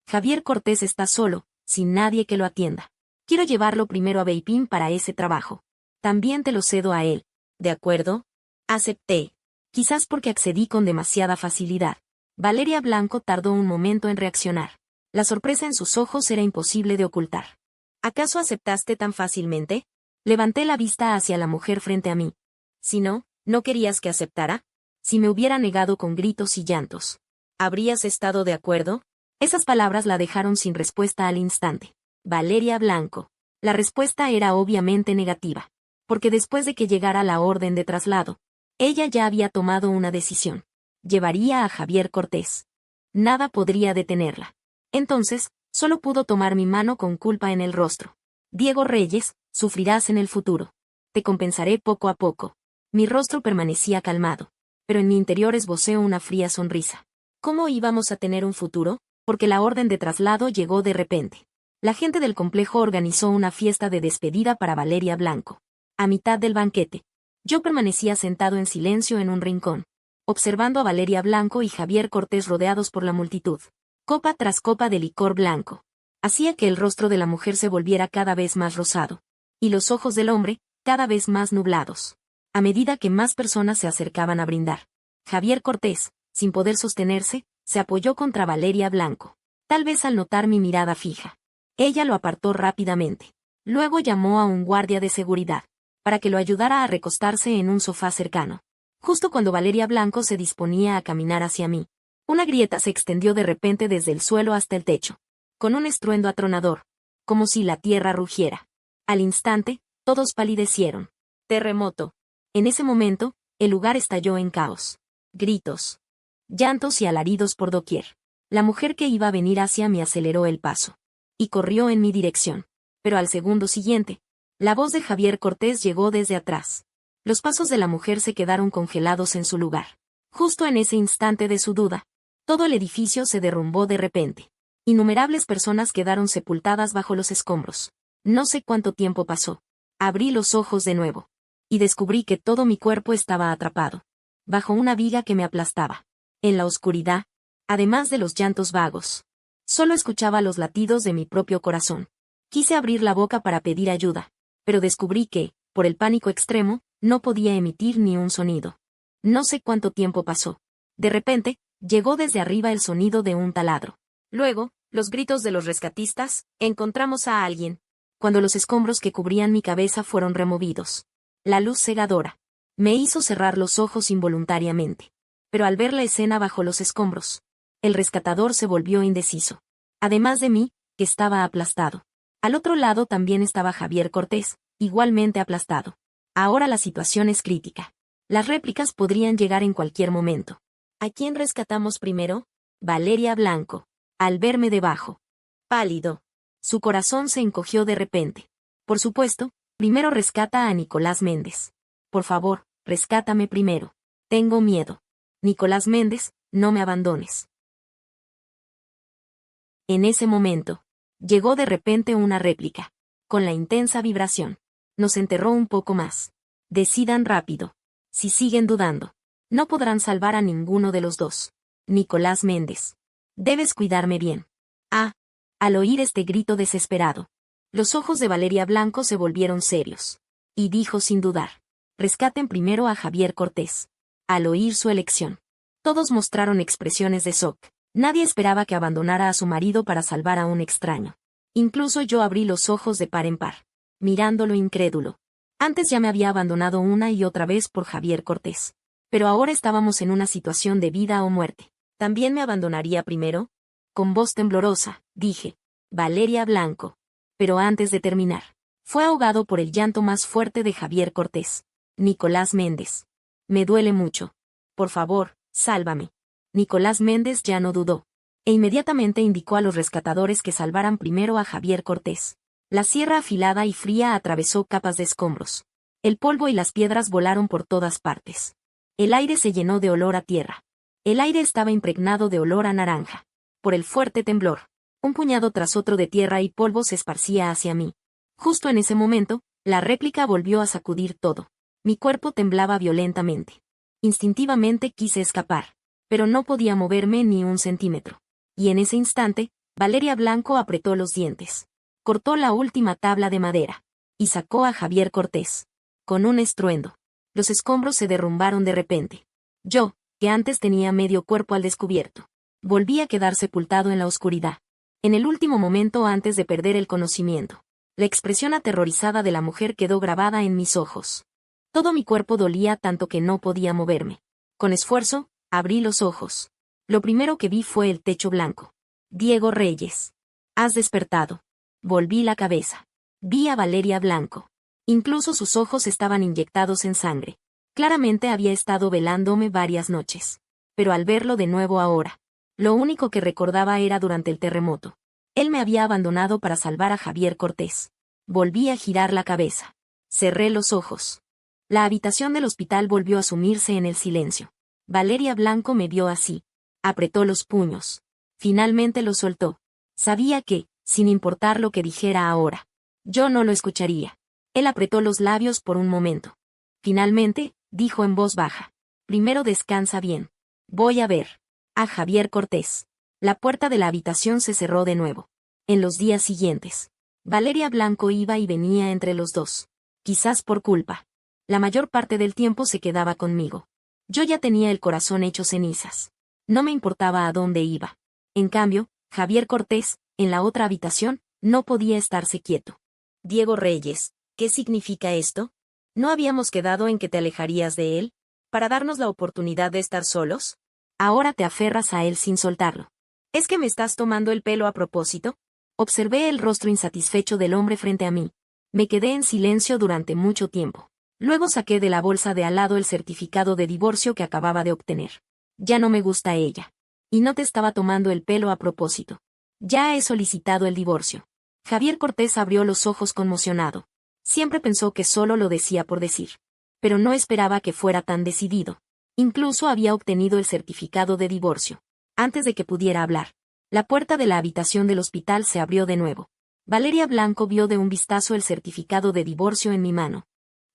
A: Javier Cortés está solo, sin nadie que lo atienda. Quiero llevarlo primero a Beiping para ese trabajo. También te lo cedo a él. ¿De acuerdo? Acepté. Quizás porque accedí con demasiada facilidad. Valeria Blanco tardó un momento en reaccionar. La sorpresa en sus ojos era imposible de ocultar. ¿Acaso aceptaste tan fácilmente? Levanté la vista hacia la mujer frente a mí. Si no, ¿no querías que aceptara? Si me hubiera negado con gritos y llantos, ¿habrías estado de acuerdo? Esas palabras la dejaron sin respuesta al instante. Valeria Blanco. La respuesta era obviamente negativa. Porque después de que llegara la orden de traslado, ella ya había tomado una decisión. Llevaría a Javier Cortés. Nada podría detenerla. Entonces, solo pudo tomar mi mano con culpa en el rostro. Diego Reyes, sufrirás en el futuro. Te compensaré poco a poco. Mi rostro permanecía calmado, pero en mi interior esbocé una fría sonrisa. ¿Cómo íbamos a tener un futuro? Porque la orden de traslado llegó de repente. La gente del complejo organizó una fiesta de despedida para Valeria Blanco. A mitad del banquete, yo permanecía sentado en silencio en un rincón, observando a Valeria Blanco y Javier Cortés rodeados por la multitud. Copa tras copa de licor blanco hacía que el rostro de la mujer se volviera cada vez más rosado, y los ojos del hombre, cada vez más nublados. A medida que más personas se acercaban a brindar, Javier Cortés, sin poder sostenerse, se apoyó contra Valeria Blanco. Tal vez al notar mi mirada fija. Ella lo apartó rápidamente. Luego llamó a un guardia de seguridad, para que lo ayudara a recostarse en un sofá cercano. Justo cuando Valeria Blanco se disponía a caminar hacia mí, una grieta se extendió de repente desde el suelo hasta el techo, con un estruendo atronador, como si la tierra rugiera. Al instante, todos palidecieron. Terremoto. En ese momento, el lugar estalló en caos. Gritos, llantos y alaridos por doquier. La mujer que iba a venir hacia mí aceleró el paso y corrió en mi dirección. Pero al segundo siguiente, la voz de Javier Cortés llegó desde atrás. Los pasos de la mujer se quedaron congelados en su lugar. Justo en ese instante de su duda, todo el edificio se derrumbó de repente. Innumerables personas quedaron sepultadas bajo los escombros. No sé cuánto tiempo pasó. Abrí los ojos de nuevo. Y descubrí que todo mi cuerpo estaba atrapado bajo una viga que me aplastaba. En la oscuridad, además de los llantos vagos, solo escuchaba los latidos de mi propio corazón. Quise abrir la boca para pedir ayuda, pero descubrí que, por el pánico extremo, no podía emitir ni un sonido. No sé cuánto tiempo pasó. De repente, llegó desde arriba el sonido de un taladro. Luego, los gritos de los rescatistas, encontramos a alguien. Cuando los escombros que cubrían mi cabeza fueron removidos. La luz cegadora me hizo cerrar los ojos involuntariamente. Pero al ver la escena bajo los escombros, el rescatador se volvió indeciso. Además de mí, que estaba aplastado. Al otro lado también estaba Javier Cortés, igualmente aplastado. Ahora la situación es crítica. Las réplicas podrían llegar en cualquier momento. ¿A quién rescatamos primero? Valeria Blanco. Al verme debajo, pálido, su corazón se encogió de repente. Por supuesto, primero rescata a Nicolás Méndez. Por favor, rescátame primero. Tengo miedo. Nicolás Méndez, no me abandones. En ese momento, llegó de repente una réplica. Con la intensa vibración. Nos enterró un poco más. Decidan rápido. Si siguen dudando, no podrán salvar a ninguno de los dos. Nicolás Méndez. Debes cuidarme bien. Ah. Al oír este grito desesperado, los ojos de Valeria Blanco se volvieron serios. Y dijo sin dudar. Rescaten primero a Javier Cortés. Al oír su elección, todos mostraron expresiones de shock. Nadie esperaba que abandonara a su marido para salvar a un extraño. Incluso yo abrí los ojos de par en par, mirándolo incrédulo. Antes ya me había abandonado una y otra vez por Javier Cortés. Pero ahora estábamos en una situación de vida o muerte. ¿También me abandonaría primero? Con voz temblorosa, dije. Valeria Blanco. Pero antes de terminar, fue ahogado por el llanto más fuerte de Javier Cortés. Nicolás Méndez. Me duele mucho. Por favor, sálvame. Nicolás Méndez ya no dudó. E inmediatamente indicó a los rescatadores que salvaran primero a Javier Cortés. La sierra afilada y fría atravesó capas de escombros. El polvo y las piedras volaron por todas partes. El aire se llenó de olor a tierra. El aire estaba impregnado de olor a naranja. Por el fuerte temblor, un puñado tras otro de tierra y polvo se esparcía hacia mí. Justo en ese momento, la réplica volvió a sacudir todo. Mi cuerpo temblaba violentamente. Instintivamente quise escapar, pero no podía moverme ni un centímetro. Y en ese instante, Valeria Blanco apretó los dientes. Cortó la última tabla de madera. Y sacó a Javier Cortés. Con un estruendo. Los escombros se derrumbaron de repente. Yo, que antes tenía medio cuerpo al descubierto, volví a quedar sepultado en la oscuridad. En el último momento antes de perder el conocimiento, la expresión aterrorizada de la mujer quedó grabada en mis ojos. Todo mi cuerpo dolía tanto que no podía moverme. Con esfuerzo, abrí los ojos. Lo primero que vi fue el techo blanco. Diego Reyes. Has despertado. Volví la cabeza. Vi a Valeria Blanco. Incluso sus ojos estaban inyectados en sangre. Claramente había estado velándome varias noches. Pero al verlo de nuevo ahora, lo único que recordaba era durante el terremoto. Él me había abandonado para salvar a Javier Cortés. Volví a girar la cabeza. Cerré los ojos. La habitación del hospital volvió a sumirse en el silencio. Valeria Blanco me vio así. Apretó los puños. Finalmente lo soltó. Sabía que, sin importar lo que dijera ahora, yo no lo escucharía. Él apretó los labios por un momento. Finalmente, dijo en voz baja. Primero descansa bien. Voy a ver a Javier Cortés. La puerta de la habitación se cerró de nuevo. En los días siguientes, Valeria Blanco iba y venía entre los dos. Quizás por culpa. La mayor parte del tiempo se quedaba conmigo. Yo ya tenía el corazón hecho cenizas. No me importaba a dónde iba. En cambio, Javier Cortés, en la otra habitación, no podía estarse quieto. Diego Reyes, ¿qué significa esto? ¿No habíamos quedado en que te alejarías de él, para darnos la oportunidad de estar solos? Ahora te aferras a él sin soltarlo. ¿Es que me estás tomando el pelo a propósito? Observé el rostro insatisfecho del hombre frente a mí. Me quedé en silencio durante mucho tiempo. Luego saqué de la bolsa de al lado el certificado de divorcio que acababa de obtener. Ya no me gusta ella. Y no te estaba tomando el pelo a propósito. Ya he solicitado el divorcio. Javier Cortés abrió los ojos conmocionado. Siempre pensó que solo lo decía por decir. Pero no esperaba que fuera tan decidido. Incluso había obtenido el certificado de divorcio. Antes de que pudiera hablar, la puerta de la habitación del hospital se abrió de nuevo. Valeria Blanco vio de un vistazo el certificado de divorcio en mi mano.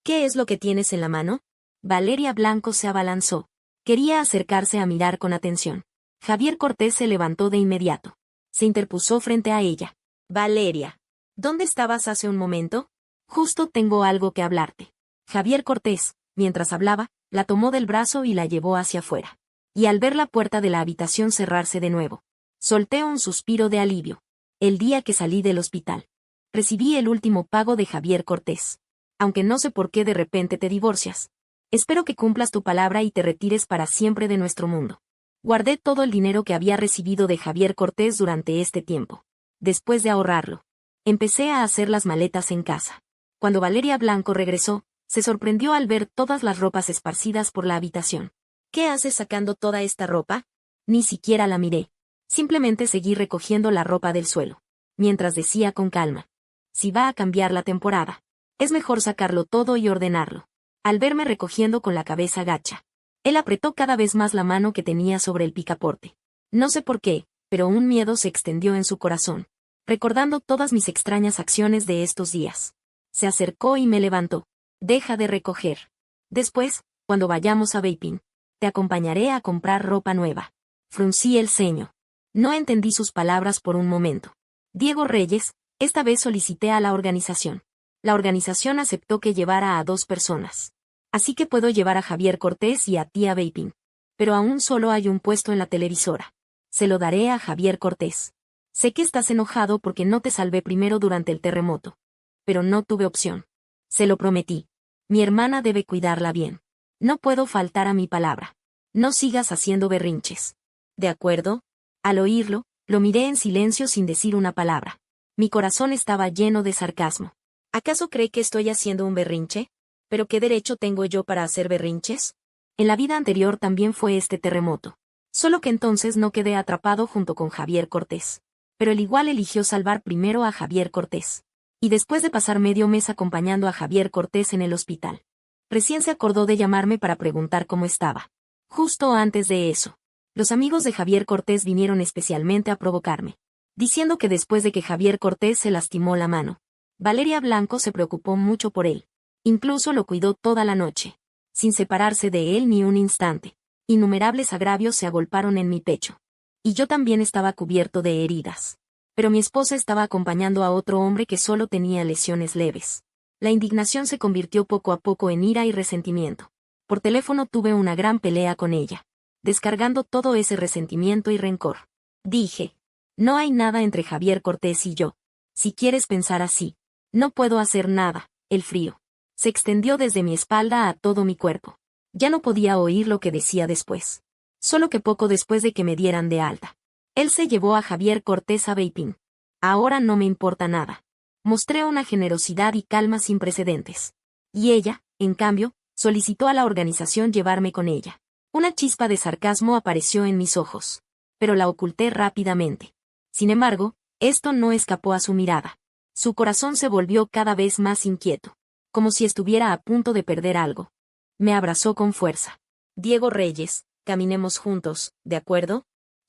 A: ¿Qué es lo que tienes en la mano? Valeria Blanco se abalanzó. Quería acercarse a mirar con atención. Javier Cortés se levantó de inmediato. Se interpuso frente a ella. Valeria, ¿dónde estabas hace un momento? Justo tengo algo que hablarte. Javier Cortés, mientras hablaba, la tomó del brazo y la llevó hacia afuera. Y al ver la puerta de la habitación cerrarse de nuevo, solté un suspiro de alivio. El día que salí del hospital, recibí el último pago de Javier Cortés. Aunque no sé por qué de repente te divorcias. Espero que cumplas tu palabra y te retires para siempre de nuestro mundo. Guardé todo el dinero que había recibido de Javier Cortés durante este tiempo. Después de ahorrarlo, empecé a hacer las maletas en casa. Cuando Valeria Blanco regresó, se sorprendió al ver todas las ropas esparcidas por la habitación. ¿Qué haces sacando toda esta ropa? Ni siquiera la miré. Simplemente seguí recogiendo la ropa del suelo. Mientras decía con calma. Si va a cambiar la temporada, es mejor sacarlo todo y ordenarlo. Al verme recogiendo con la cabeza gacha, él apretó cada vez más la mano que tenía sobre el picaporte. No sé por qué, pero un miedo se extendió en su corazón, recordando todas mis extrañas acciones de estos días. Se acercó y me levantó. Deja de recoger. Después, cuando vayamos a Vaping, te acompañaré a comprar ropa nueva. Fruncí el ceño. No entendí sus palabras por un momento. Diego Reyes, esta vez solicité a la organización. La organización aceptó que llevara a 2 personas. Así que puedo llevar a Javier Cortés y a ti a Vaping. Pero aún solo hay un puesto en la televisora. Se lo daré a Javier Cortés. Sé que estás enojado porque no te salvé primero durante el terremoto. Pero no tuve opción. Se lo prometí. Mi hermana debe cuidarla bien. No puedo faltar a mi palabra. No sigas haciendo berrinches. ¿De acuerdo? Al oírlo, lo miré en silencio sin decir una palabra. Mi corazón estaba lleno de sarcasmo. ¿Acaso cree que estoy haciendo un berrinche? ¿Pero qué derecho tengo yo para hacer berrinches? En la vida anterior también fue este terremoto. Solo que entonces no quedé atrapado junto con Javier Cortés. Pero el igual eligió salvar primero a Javier Cortés. Y después de pasar medio mes acompañando a Javier Cortés en el hospital. Recién se acordó de llamarme para preguntar cómo estaba. Justo antes de eso, los amigos de Javier Cortés vinieron especialmente a provocarme, diciendo que después de que Javier Cortés se lastimó la mano, Valeria Blanco se preocupó mucho por él. Incluso lo cuidó toda la noche, sin separarse de él ni un instante. Innumerables agravios se agolparon en mi pecho. Y yo también estaba cubierto de heridas. Pero mi esposa estaba acompañando a otro hombre que solo tenía lesiones leves. La indignación se convirtió poco a poco en ira y resentimiento. Por teléfono tuve una gran pelea con ella, descargando todo ese resentimiento y rencor. Dije, no hay nada entre Javier Cortés y yo. Si quieres pensar así, no puedo hacer nada. El frío se extendió desde mi espalda a todo mi cuerpo. Ya no podía oír lo que decía después. Solo que poco después de que me dieran de alta, él se llevó a Javier Cortés a Beiping. Ahora no me importa nada. Mostré una generosidad y calma sin precedentes. Y ella, en cambio, solicitó a la organización llevarme con ella. Una chispa de sarcasmo apareció en mis ojos, pero la oculté rápidamente. Sin embargo, esto no escapó a su mirada. Su corazón se volvió cada vez más inquieto, como si estuviera a punto de perder algo. Me abrazó con fuerza. Diego Reyes, caminemos juntos, ¿de acuerdo?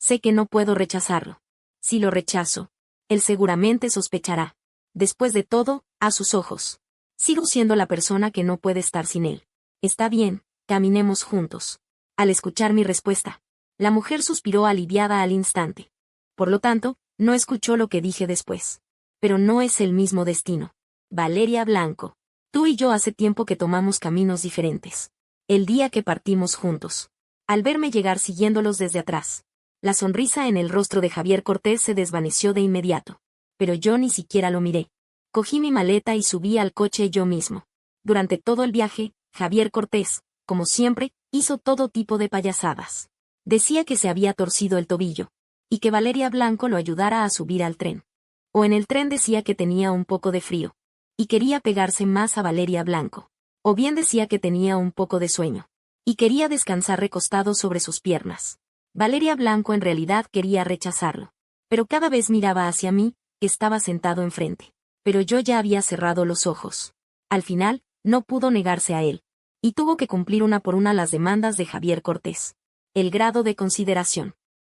A: Sé que no puedo rechazarlo. Si lo rechazo, él seguramente sospechará. Después de todo, a sus ojos, sigo siendo la persona que no puede estar sin él. Está bien, caminemos juntos. Al escuchar mi respuesta, la mujer suspiró aliviada al instante. Por lo tanto, no escuchó lo que dije después. Pero no es el mismo destino. Valeria Blanco. Tú y yo hace tiempo que tomamos caminos diferentes. El día que partimos juntos. Al verme llegar siguiéndolos desde atrás, la sonrisa en el rostro de Javier Cortés se desvaneció de inmediato. Pero yo ni siquiera lo miré. Cogí mi maleta y subí al coche yo mismo. Durante todo el viaje, Javier Cortés, como siempre, hizo todo tipo de payasadas. Decía que se había torcido el tobillo, y que Valeria Blanco lo ayudara a subir al tren. O en el tren decía que tenía un poco de frío, y quería pegarse más a Valeria Blanco. O bien decía que tenía un poco de sueño, y quería descansar recostado sobre sus piernas. Valeria Blanco en realidad quería rechazarlo, pero cada vez miraba hacia mí, que estaba sentado enfrente. Pero yo ya había cerrado los ojos. Al final, no pudo negarse a él, y tuvo que cumplir una por una las demandas de Javier Cortés. El grado de consideración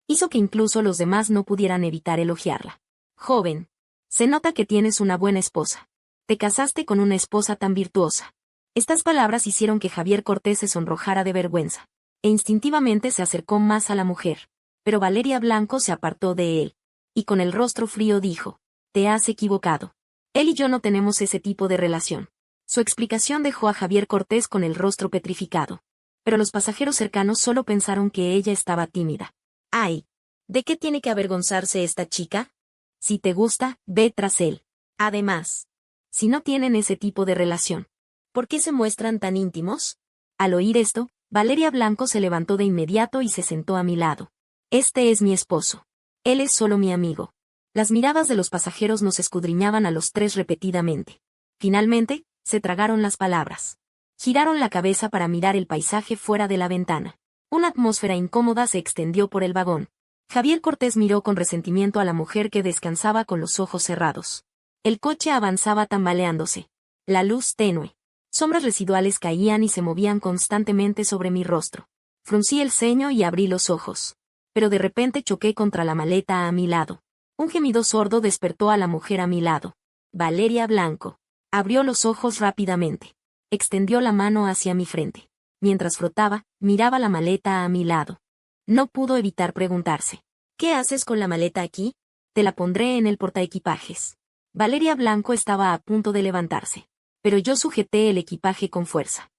A: hizo que incluso los demás no pudieran evitar elogiarla. Joven, se nota que tienes una buena esposa. Te casaste con una esposa tan virtuosa. Estas palabras hicieron que Javier Cortés se sonrojara de vergüenza, e instintivamente se acercó más a la mujer. Pero Valeria Blanco se apartó de él, y con el rostro frío dijo, te has equivocado. Él y yo no tenemos ese tipo de relación. Su explicación dejó a Javier Cortés con el rostro petrificado. Pero los pasajeros cercanos solo pensaron que ella estaba tímida. ¡Ay! ¿De qué tiene que avergonzarse esta chica? Si te gusta, ve tras él. Además, si no tienen ese tipo de relación, ¿por qué se muestran tan íntimos? Al oír esto, Valeria Blanco se levantó de inmediato y se sentó a mi lado. Este es mi esposo. Él es solo mi amigo. Las miradas de los pasajeros nos escudriñaban a los tres repetidamente. Finalmente, se tragaron las palabras. Giraron la cabeza para mirar el paisaje fuera de la ventana. Una atmósfera incómoda se extendió por el vagón. Javier Cortés miró con resentimiento a la mujer que descansaba con los ojos cerrados. El coche avanzaba tambaleándose. La luz tenue. Sombras residuales caían y se movían constantemente sobre mi rostro. Fruncí el ceño y abrí los ojos. Pero de repente choqué contra la maleta a mi lado. Un gemido sordo despertó a la mujer a mi lado. Valeria Blanco. Abrió los ojos rápidamente. Extendió la mano hacia mi frente. Mientras frotaba, miraba la maleta a mi lado. No pudo evitar preguntarse. ¿Qué haces con la maleta aquí? Te la pondré en el portaequipajes. Valeria Blanco estaba a punto de levantarse. Pero yo sujeté el equipaje con fuerza.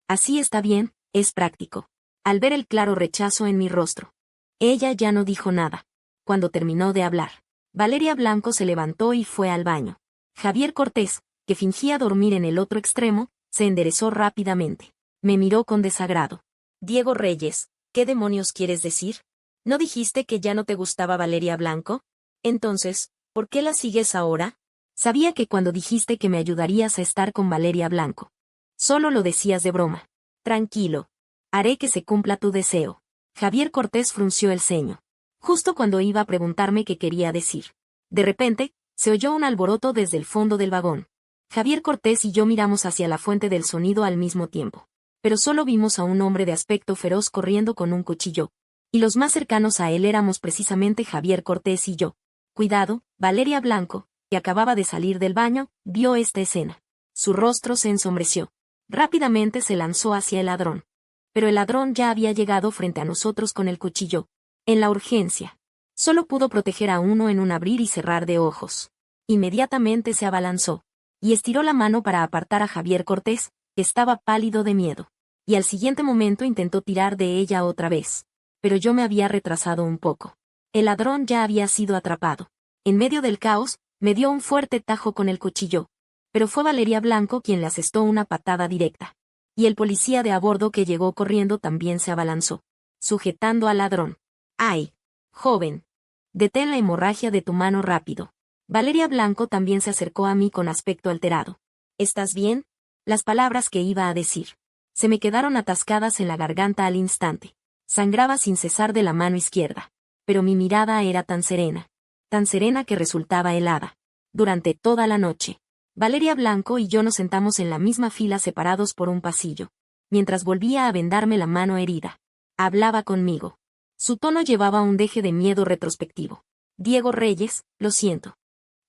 A: Así está bien, es práctico. Al ver el claro rechazo en mi rostro, ella ya no dijo nada. Cuando terminó de hablar, Valeria Blanco se levantó y fue al baño. Javier Cortés, que fingía dormir en el otro extremo, se enderezó rápidamente. Me miró con desagrado. Diego Reyes, ¿qué demonios quieres decir? ¿No dijiste que ya no te gustaba Valeria Blanco? Entonces, ¿por qué la sigues ahora? Sabía que cuando dijiste que me ayudarías a estar con Valeria Blanco. Solo lo decías de broma. Tranquilo. Haré que se cumpla tu deseo. Javier Cortés frunció el ceño. Justo cuando iba a preguntarme qué quería decir. De repente, se oyó un alboroto desde el fondo del vagón. Javier Cortés y yo miramos hacia la fuente del sonido al mismo tiempo. Pero solo vimos a un hombre de aspecto feroz corriendo con un cuchillo. Y los más cercanos a él éramos precisamente Javier Cortés y yo. Cuidado, Valeria Blanco, que acababa de salir del baño, vio esta escena. Su rostro se ensombreció. Rápidamente se lanzó hacia el ladrón. Pero el ladrón ya había llegado frente a nosotros con el cuchillo. En la urgencia. Solo pudo proteger a uno en un abrir y cerrar de ojos. Inmediatamente se abalanzó. Y estiró la mano para apartar a Javier Cortés, que estaba pálido de miedo. Y al siguiente momento intentó tirar de ella otra vez. Pero yo me había retrasado un poco. El ladrón ya había sido atrapado. En medio del caos, me dio un fuerte tajo con el cuchillo. Pero fue Valeria Blanco quien le asestó una patada directa. Y el policía de a bordo que llegó corriendo también se abalanzó, sujetando al ladrón. ¡Ay! Joven. Detén la hemorragia de tu mano rápido. Valeria Blanco también se acercó a mí con aspecto alterado. ¿Estás bien? Las palabras que iba a decir. Se me quedaron atascadas en la garganta al instante. Sangraba sin cesar de la mano izquierda. Pero mi mirada era tan serena que resultaba helada. Durante toda la noche. Valeria Blanco y yo nos sentamos en la misma fila separados por un pasillo. Mientras volvía a vendarme la mano herida. Hablaba conmigo. Su tono llevaba un deje de miedo retrospectivo. Diego Reyes, lo siento.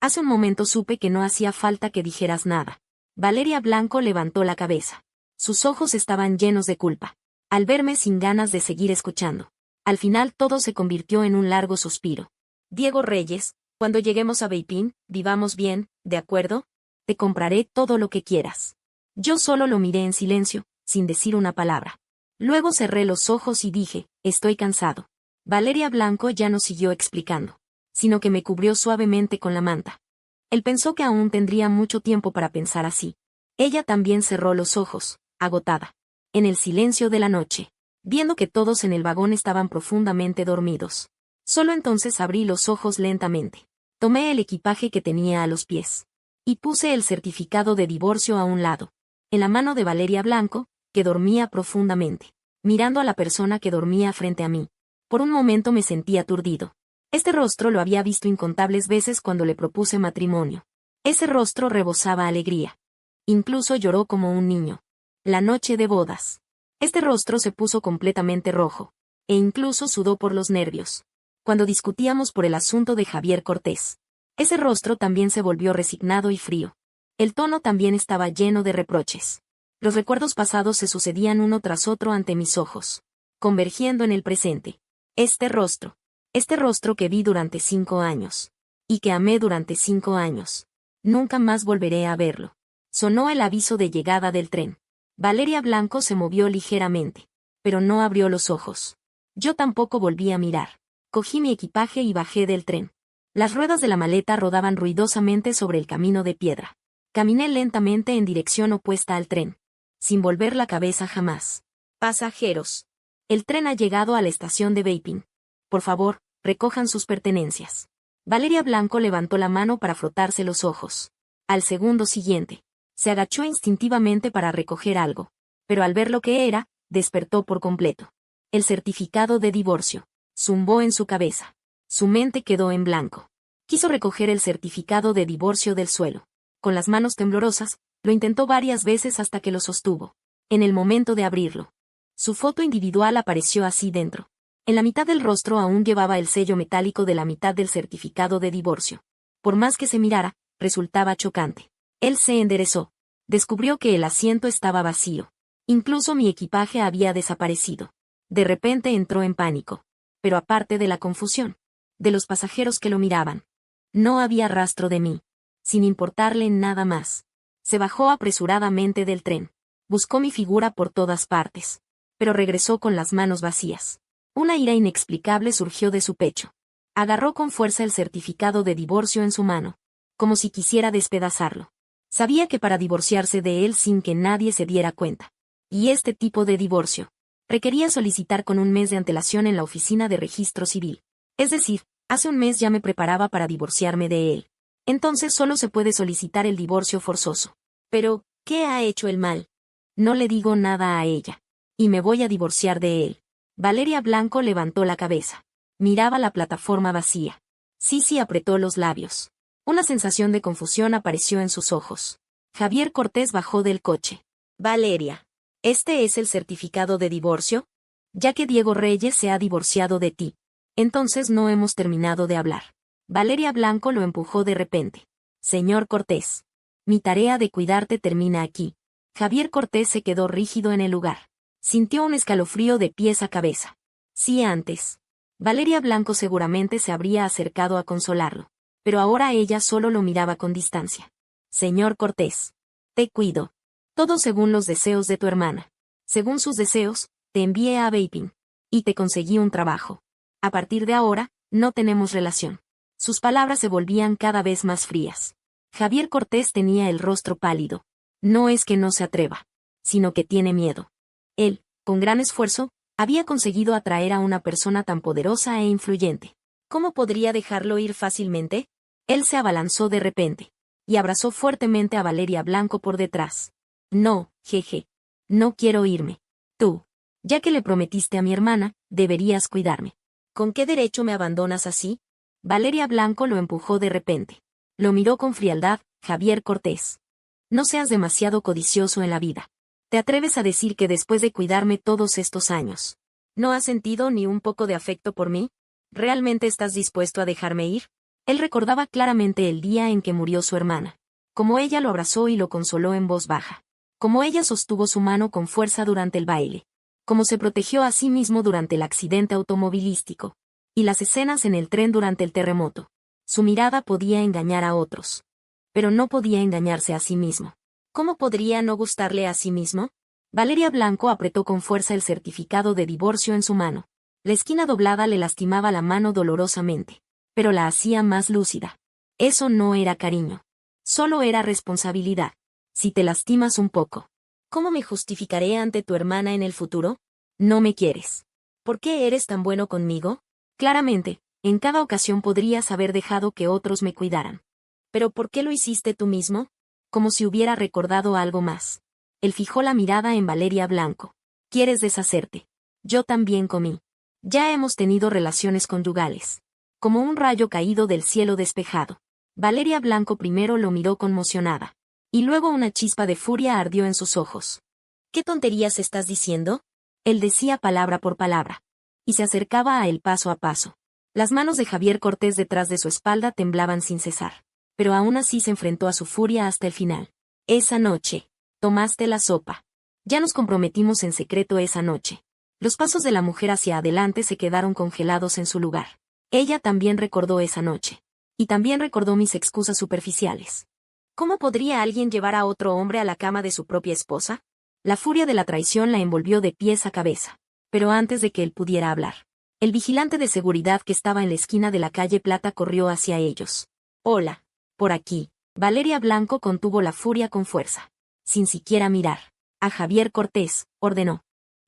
A: Hace un momento supe que no hacía falta que dijeras nada. Valeria Blanco levantó la cabeza. Sus ojos estaban llenos de culpa. Al verme sin ganas de seguir escuchando. Al final todo se convirtió en un largo suspiro. Diego Reyes, cuando lleguemos a Beipín, vivamos bien, ¿de acuerdo? Te compraré todo lo que quieras. Yo solo lo miré en silencio, sin decir una palabra. Luego cerré los ojos y dije, estoy cansado. Valeria Blanco ya no siguió explicando, sino que me cubrió suavemente con la manta. Él pensó que aún tendría mucho tiempo para pensar así. Ella también cerró los ojos, agotada. En el silencio de la noche, viendo que todos en el vagón estaban profundamente dormidos. Solo entonces abrí los ojos lentamente. Tomé el equipaje que tenía a los pies. Y puse el certificado de divorcio a un lado. En la mano de Valeria Blanco, que dormía profundamente. Mirando a la persona que dormía frente a mí. Por un momento me sentí aturdido. Este rostro lo había visto incontables veces cuando le propuse matrimonio. Ese rostro rebosaba alegría. Incluso lloró como un niño. La noche de bodas. Este rostro se puso completamente rojo. E incluso sudó por los nervios. Cuando discutíamos por el asunto de Javier Cortés. Ese rostro también se volvió resignado y frío. El tono también estaba lleno de reproches. Los recuerdos pasados se sucedían uno tras otro ante mis ojos. Convergiendo en el presente. Este rostro que vi durante 5 años. Y que amé durante 5 años. Nunca más volveré a verlo. Sonó el aviso de llegada del tren. Valeria Blanco se movió ligeramente. Pero no abrió los ojos. Yo tampoco volví a mirar. Cogí mi equipaje y bajé del tren. Las ruedas de la maleta rodaban ruidosamente sobre el camino de piedra. Caminé lentamente en dirección opuesta al tren. Sin volver la cabeza jamás. Pasajeros. El tren ha llegado a la estación de Beipín. Por favor, recojan sus pertenencias. Valeria Blanco levantó la mano para frotarse los ojos. Al segundo siguiente. Se agachó instintivamente para recoger algo. Pero al ver lo que era, despertó por completo. El certificado de divorcio. Zumbó en su cabeza. Su mente quedó en blanco. Quiso recoger el certificado de divorcio del suelo. Con las manos temblorosas, lo intentó varias veces hasta que lo sostuvo. En el momento de abrirlo. Su foto individual apareció así dentro. En la mitad del rostro aún llevaba el sello metálico de la mitad del certificado de divorcio. Por más que se mirara, resultaba chocante. Él se enderezó. Descubrió que el asiento estaba vacío. Incluso mi equipaje había desaparecido. De repente entró en pánico. Pero aparte de la confusión. De los pasajeros que lo miraban. No había rastro de mí. Sin importarle nada más. Se bajó apresuradamente del tren. Buscó mi figura por todas partes. Pero regresó con las manos vacías. Una ira inexplicable surgió de su pecho. Agarró con fuerza el certificado de divorcio en su mano. Como si quisiera despedazarlo. Sabía que para divorciarse de él sin que nadie se diera cuenta. Y este tipo de divorcio requería solicitar con un mes de antelación en la oficina de registro civil. Es decir, hace un mes ya me preparaba para divorciarme de él. Entonces solo se puede solicitar el divorcio forzoso. Pero, ¿qué ha hecho el mal? No le digo nada a ella. Y me voy a divorciar de él. Valeria Blanco levantó la cabeza. Miraba la plataforma vacía. Sisi apretó los labios. Una sensación de confusión apareció en sus ojos. Javier Cortés bajó del coche. Valeria, ¿este es el certificado de divorcio? Ya que Diego Reyes se ha divorciado de ti. Entonces no hemos terminado de hablar. Valeria Blanco lo empujó de repente. Señor Cortés. Mi tarea de cuidarte termina aquí. Javier Cortés se quedó rígido en el lugar. Sintió un escalofrío de pies a cabeza. Sí, antes. Valeria Blanco seguramente se habría acercado a consolarlo. Pero ahora ella solo lo miraba con distancia. Señor Cortés. Te cuido. Todo según los deseos de tu hermana. Según sus deseos, te envié a Vaping. Y te conseguí un trabajo. A partir de ahora, no tenemos relación. Sus palabras se volvían cada vez más frías. Javier Cortés tenía el rostro pálido. No es que no se atreva, sino que tiene miedo. Él, con gran esfuerzo, había conseguido atraer a una persona tan poderosa e influyente. ¿Cómo podría dejarlo ir fácilmente? Él se abalanzó de repente. Y abrazó fuertemente a Valeria Blanco por detrás. No, jeje. No quiero irme. Tú, ya que le prometiste a mi hermana, deberías cuidarme. ¿Con qué derecho me abandonas así? Valeria Blanco lo empujó de repente. Lo miró con frialdad. Javier Cortés. No seas demasiado codicioso en la vida. ¿Te atreves a decir que después de cuidarme todos estos años, no has sentido ni un poco de afecto por mí? ¿Realmente estás dispuesto a dejarme ir? Él recordaba claramente el día en que murió su hermana. Como ella lo abrazó y lo consoló en voz baja. Como ella sostuvo su mano con fuerza durante el baile. Como se protegió a sí mismo durante el accidente automovilístico. Y las escenas en el tren durante el terremoto. Su mirada podía engañar a otros. Pero no podía engañarse a sí mismo. ¿Cómo podría no gustarle a sí mismo? Valeria Blanco apretó con fuerza el certificado de divorcio en su mano. La esquina doblada le lastimaba la mano dolorosamente. Pero la hacía más lúcida. Eso no era cariño. Solo era responsabilidad. Si te lastimas un poco, ¿cómo me justificaré ante tu hermana en el futuro? No me quieres. ¿Por qué eres tan bueno conmigo? Claramente, en cada ocasión podrías haber dejado que otros me cuidaran. ¿Pero por qué lo hiciste tú mismo? Como si hubiera recordado algo más. Él fijó la mirada en Valeria Blanco. ¿Quieres deshacerte? Yo también comí. Ya hemos tenido relaciones conyugales. Como un rayo caído del cielo despejado. Valeria Blanco primero lo miró conmocionada. Y luego una chispa de furia ardió en sus ojos. ¿Qué tonterías estás diciendo? Él decía palabra por palabra. Y se acercaba a él paso a paso. Las manos de Javier Cortés detrás de su espalda temblaban sin cesar. Pero aún así se enfrentó a su furia hasta el final. Esa noche, tomaste la sopa. Ya nos comprometimos en secreto esa noche. Los pasos de la mujer hacia adelante se quedaron congelados en su lugar. Ella también recordó esa noche. Y también recordó mis excusas superficiales. ¿Cómo podría alguien llevar a otro hombre a la cama de su propia esposa? La furia de la traición la envolvió de pies a cabeza. Pero antes de que él pudiera hablar, el vigilante de seguridad que estaba en la esquina de la calle Plata corrió hacia ellos. Hola. Por aquí. Valeria Blanco contuvo la furia con fuerza. Sin siquiera mirar. A Javier Cortés, ordenó.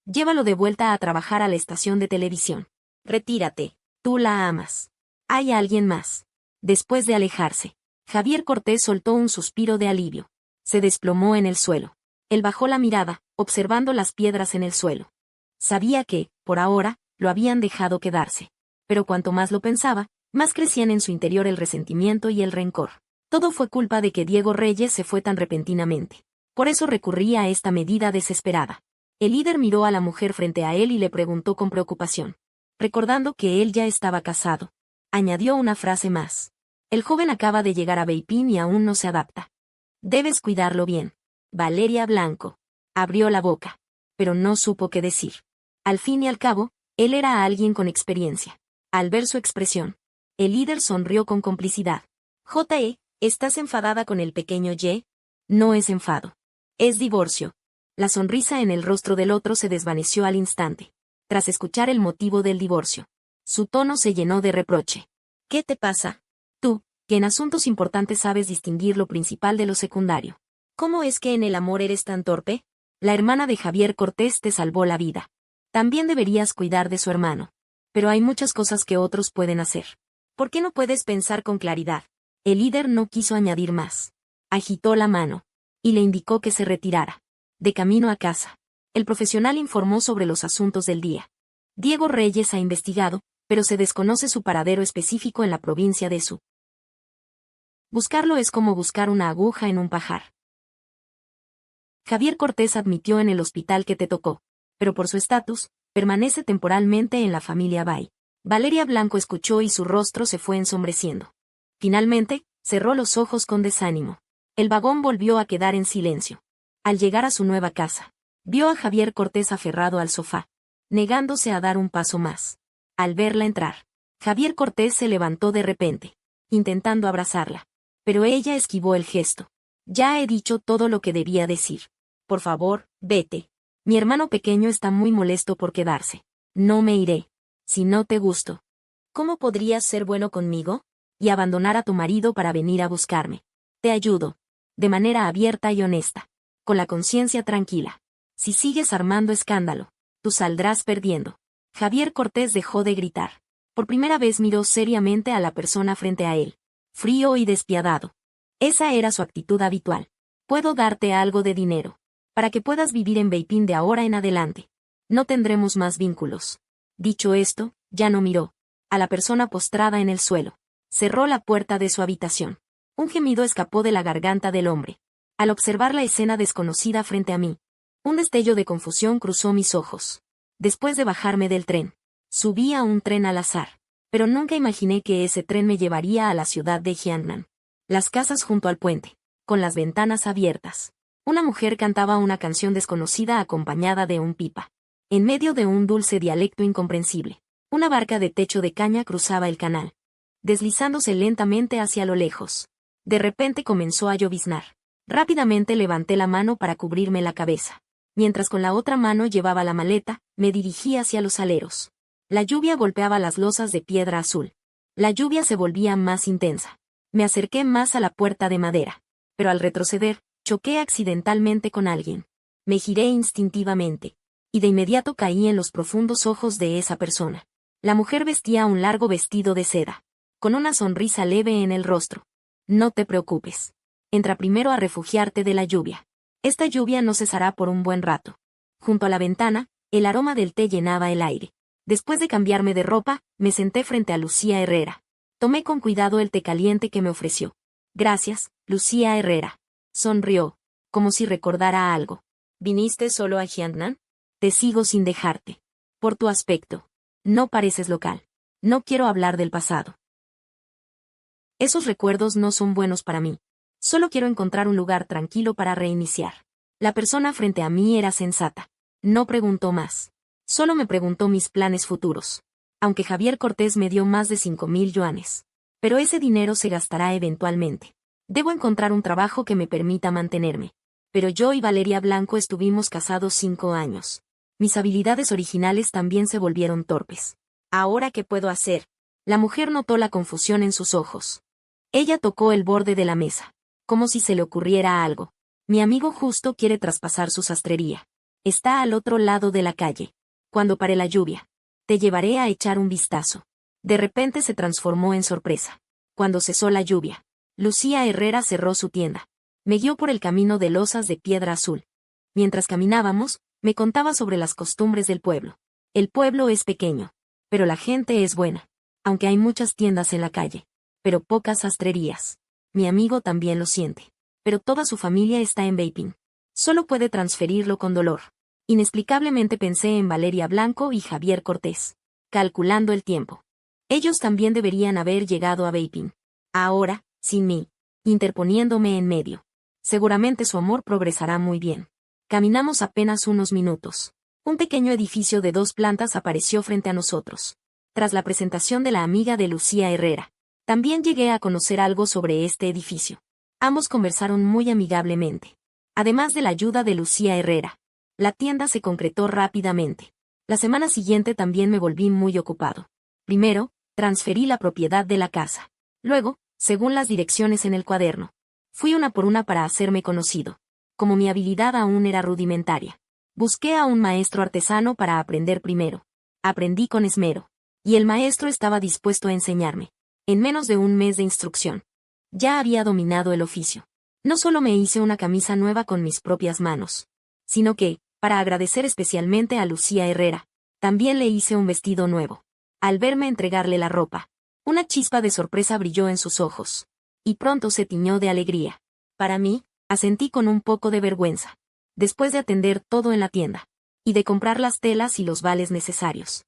A: Llévalo de vuelta a trabajar a la estación de televisión. Retírate. Tú la amas. Hay alguien más. Después de alejarse, Javier Cortés soltó un suspiro de alivio. Se desplomó en el suelo. Él bajó la mirada, observando las piedras en el suelo. Sabía que, por ahora, lo habían dejado quedarse. Pero cuanto más lo pensaba, más crecían en su interior el resentimiento y el rencor. Todo fue culpa de que Diego Reyes se fue tan repentinamente. Por eso recurría a esta medida desesperada. El líder miró a la mujer frente a él y le preguntó con preocupación. Recordando que él ya estaba casado. Añadió una frase más. El joven acaba de llegar a Beipín y aún no se adapta. Debes cuidarlo bien. Valeria Blanco. Abrió la boca. Pero no supo qué decir. Al fin y al cabo, él era alguien con experiencia. Al ver su expresión, el líder sonrió con complicidad. J.E., ¿estás enfadada con el pequeño Y? No es enfado. Es divorcio. La sonrisa en el rostro del otro se desvaneció al instante. Tras escuchar el motivo del divorcio, su tono se llenó de reproche. ¿Qué te pasa? Tú, que en asuntos importantes sabes distinguir lo principal de lo secundario. ¿Cómo es que en el amor eres tan torpe? La hermana de Javier Cortés te salvó la vida. También deberías cuidar de su hermano. Pero hay muchas cosas que otros pueden hacer. ¿Por qué no puedes pensar con claridad? El líder no quiso añadir más. Agitó la mano. Y le indicó que se retirara. De camino a casa. El profesional informó sobre los asuntos del día. Diego Reyes ha investigado, pero se desconoce su paradero específico en la provincia de Su. Buscarlo es como buscar una aguja en un pajar. Javier Cortés admitió en el hospital que te tocó, pero por su estatus, permanece temporalmente en la familia Bay. Valeria Blanco escuchó y su rostro se fue ensombreciendo. Finalmente, cerró los ojos con desánimo. El vagón volvió a quedar en silencio. Al llegar a su nueva casa, vio a Javier Cortés aferrado al sofá, negándose a dar un paso más. Al verla entrar, Javier Cortés se levantó de repente, intentando abrazarla. Pero ella esquivó el gesto. Ya he dicho todo lo que debía decir. Por favor, vete. Mi hermano pequeño está muy molesto por quedarse. No me iré. Si no te gusto. ¿Cómo podrías ser bueno conmigo? Y abandonar a tu marido para venir a buscarme. Te ayudo. De manera abierta y honesta. Con la conciencia tranquila. Si sigues armando escándalo, tú saldrás perdiendo. Javier Cortés dejó de gritar. Por primera vez miró seriamente a la persona frente a él. Frío y despiadado. Esa era su actitud habitual. Puedo darte algo de dinero. Para que puedas vivir en Beiping de ahora en adelante. No tendremos más vínculos. Dicho esto, ya no miró a la persona postrada en el suelo. Cerró la puerta de su habitación. Un gemido escapó de la garganta del hombre. Al observar la escena desconocida frente a mí, un destello de confusión cruzó mis ojos. Después de bajarme del tren, subí a un tren al azar. Pero nunca imaginé que ese tren me llevaría a la ciudad de Jiangnan. Las casas junto al puente, con las ventanas abiertas. Una mujer cantaba una canción desconocida acompañada de un pipa. En medio de un dulce dialecto incomprensible, una barca de techo de caña cruzaba el canal, deslizándose lentamente hacia lo lejos. De repente comenzó a lloviznar. Rápidamente levanté la mano para cubrirme la cabeza. Mientras con la otra mano llevaba la maleta, me dirigí hacia los aleros. La lluvia golpeaba las losas de piedra azul. La lluvia se volvía más intensa. Me acerqué más a la puerta de madera. Pero al retroceder, choqué accidentalmente con alguien. Me giré instintivamente. Y de inmediato caí en los profundos ojos de esa persona. La mujer vestía un largo vestido de seda, con una sonrisa leve en el rostro. No te preocupes. Entra primero a refugiarte de la lluvia. Esta lluvia no cesará por un buen rato. Junto a la ventana, el aroma del té llenaba el aire. Después de cambiarme de ropa, me senté frente a Lucía Herrera. Tomé con cuidado el té caliente que me ofreció. Gracias, Lucía Herrera. Sonrió, como si recordara algo. ¿Viniste solo a Jiangnan? Te sigo sin dejarte. Por tu aspecto. No pareces local. No quiero hablar del pasado. Esos recuerdos no son buenos para mí. Solo quiero encontrar un lugar tranquilo para reiniciar. La persona frente a mí era sensata. No preguntó más. Solo me preguntó mis planes futuros. Aunque Javier Cortés me dio más de 5,000 yuanes. Pero ese dinero se gastará eventualmente. Debo encontrar un trabajo que me permita mantenerme. Pero yo y Valeria Blanco estuvimos casados 5 años. Mis habilidades originales también se volvieron torpes. ¿Ahora qué puedo hacer? La mujer notó la confusión en sus ojos. Ella tocó el borde de la mesa, como si se le ocurriera algo. Mi amigo justo quiere traspasar su sastrería. Está al otro lado de la calle. Cuando pare la lluvia, te llevaré a echar un vistazo. De repente se transformó en sorpresa. Cuando cesó la lluvia, Lucía Herrera cerró su tienda. Me guió por el camino de losas de piedra azul. Mientras caminábamos, me contaba sobre las costumbres del pueblo. El pueblo es pequeño, pero la gente es buena. Aunque hay muchas tiendas en la calle, pero pocas sastrerías. Mi amigo también lo siente. Pero toda su familia está en Beiping. Solo puede transferirlo con dolor. Inexplicablemente pensé en Valeria Blanco y Javier Cortés. Calculando el tiempo. Ellos también deberían haber llegado a Beiping. Ahora, sin mí, interponiéndome en medio. Seguramente su amor progresará muy bien. Caminamos apenas unos minutos. Un pequeño edificio de 2 plantas apareció frente a nosotros. Tras la presentación de la amiga de Lucía Herrera, también llegué a conocer algo sobre este edificio. Ambos conversaron muy amigablemente. Además de la ayuda de Lucía Herrera, la tienda se concretó rápidamente. La semana siguiente también me volví muy ocupado. Primero, transferí la propiedad de la casa. Luego, según las direcciones en el cuaderno. Fui una por una para hacerme conocido. Como mi habilidad aún era rudimentaria, busqué a un maestro artesano para aprender primero. Aprendí con esmero. Y el maestro estaba dispuesto a enseñarme. En menos de un mes de instrucción, ya había dominado el oficio. No solo me hice una camisa nueva con mis propias manos, sino que, para agradecer especialmente a Lucía Herrera, también le hice un vestido nuevo. Al verme entregarle la ropa, una chispa de sorpresa brilló en sus ojos. Y pronto se tiñó de alegría. Para mí, asentí con un poco de vergüenza. Después de atender todo en la tienda, y de comprar las telas y los vales necesarios.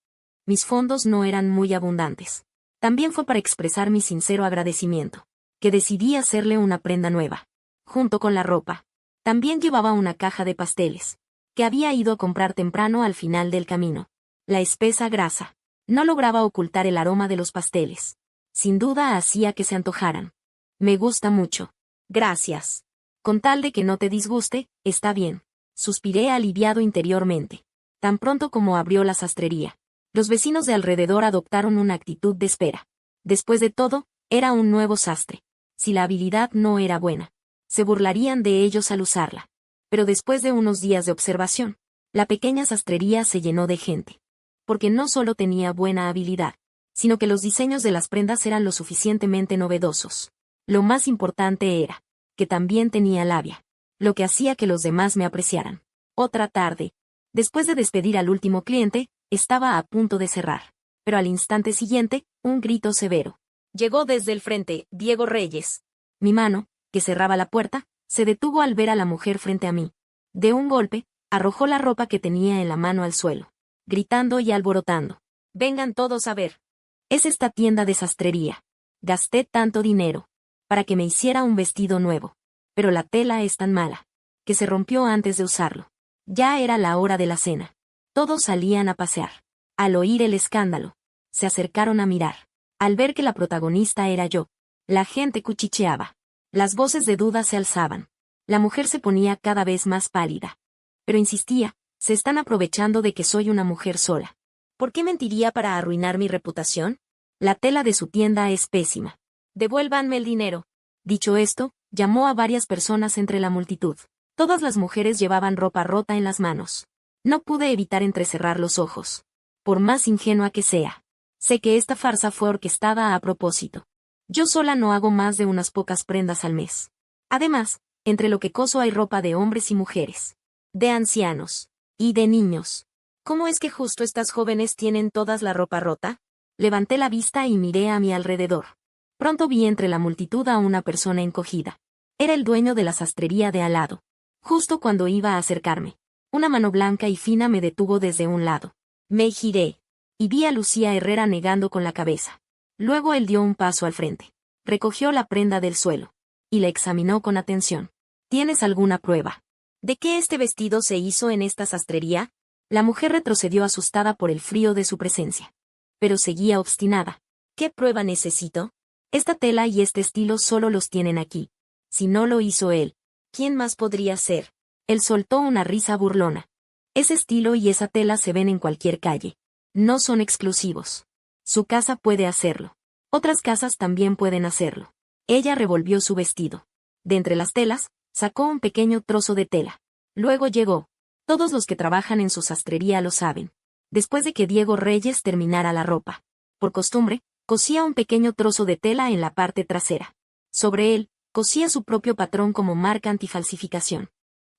A: Mis fondos no eran muy abundantes. También fue para expresar mi sincero agradecimiento, que decidí hacerle una prenda nueva. Junto con la ropa, también llevaba una caja de pasteles, que había ido a comprar temprano al final del camino. La espesa grasa no lograba ocultar el aroma de los pasteles. Sin duda hacía que se antojaran. Me gusta mucho. Gracias. Con tal de que no te disguste, está bien. Suspiré aliviado interiormente. Tan pronto como abrió la sastrería, los vecinos de alrededor adoptaron una actitud de espera. Después de todo, era un nuevo sastre. Si la habilidad no era buena, se burlarían de ellos al usarla. Pero después de unos días de observación, la pequeña sastrería se llenó de gente. Porque no solo tenía buena habilidad, sino que los diseños de las prendas eran lo suficientemente novedosos. Lo más importante era que también tenía labia, lo que hacía que los demás me apreciaran. Otra tarde, después de despedir al último cliente, estaba a punto de cerrar. Pero al instante siguiente, un grito severo. Llegó desde el frente, Diego Reyes. Mi mano, que cerraba la puerta, se detuvo al ver a la mujer frente a mí. De un golpe, arrojó la ropa que tenía en la mano al suelo, gritando y alborotando. Vengan todos a ver. Es esta tienda de sastrería. Gasté tanto dinero para que me hiciera un vestido nuevo. Pero la tela es tan mala, que se rompió antes de usarlo. Ya era la hora de la cena. Todos salían a pasear. Al oír el escándalo, se acercaron a mirar. Al ver que la protagonista era yo, la gente cuchicheaba. Las voces de duda se alzaban. La mujer se ponía cada vez más pálida. Pero insistía, se están aprovechando de que soy una mujer sola. ¿Por qué mentiría para arruinar mi reputación? La tela de su tienda es pésima. Devuélvanme el dinero. Dicho esto, llamó a varias personas entre la multitud. Todas las mujeres llevaban ropa rota en las manos. No pude evitar entrecerrar los ojos. Por más ingenua que sea, sé que esta farsa fue orquestada a propósito. Yo sola no hago más de unas pocas prendas al mes. Además, entre lo que coso hay ropa de hombres y mujeres, de ancianos y de niños. ¿Cómo es que justo estas jóvenes tienen todas la ropa rota? Levanté la vista y miré a mi alrededor. Pronto vi entre la multitud a una persona encogida. Era el dueño de la sastrería de al lado. Justo cuando iba a acercarme, una mano blanca y fina me detuvo desde un lado. Me giré, y vi a Lucía Herrera negando con la cabeza. Luego él dio un paso al frente. Recogió la prenda del suelo, y la examinó con atención. ¿Tienes alguna prueba de que este vestido se hizo en esta sastrería? La mujer retrocedió asustada por el frío de su presencia. Pero seguía obstinada. ¿Qué prueba necesito? Esta tela y este estilo solo los tienen aquí. Si no lo hizo él, ¿quién más podría ser? Él soltó una risa burlona. Ese estilo y esa tela se ven en cualquier calle. No son exclusivos. Su casa puede hacerlo. Otras casas también pueden hacerlo. Ella revolvió su vestido. De entre las telas, sacó un pequeño trozo de tela. Luego llegó. Todos los que trabajan en su sastrería lo saben. Después de que Diego Reyes terminara la ropa, por costumbre, cosía un pequeño trozo de tela en la parte trasera. Sobre él, cosía su propio patrón como marca antifalsificación.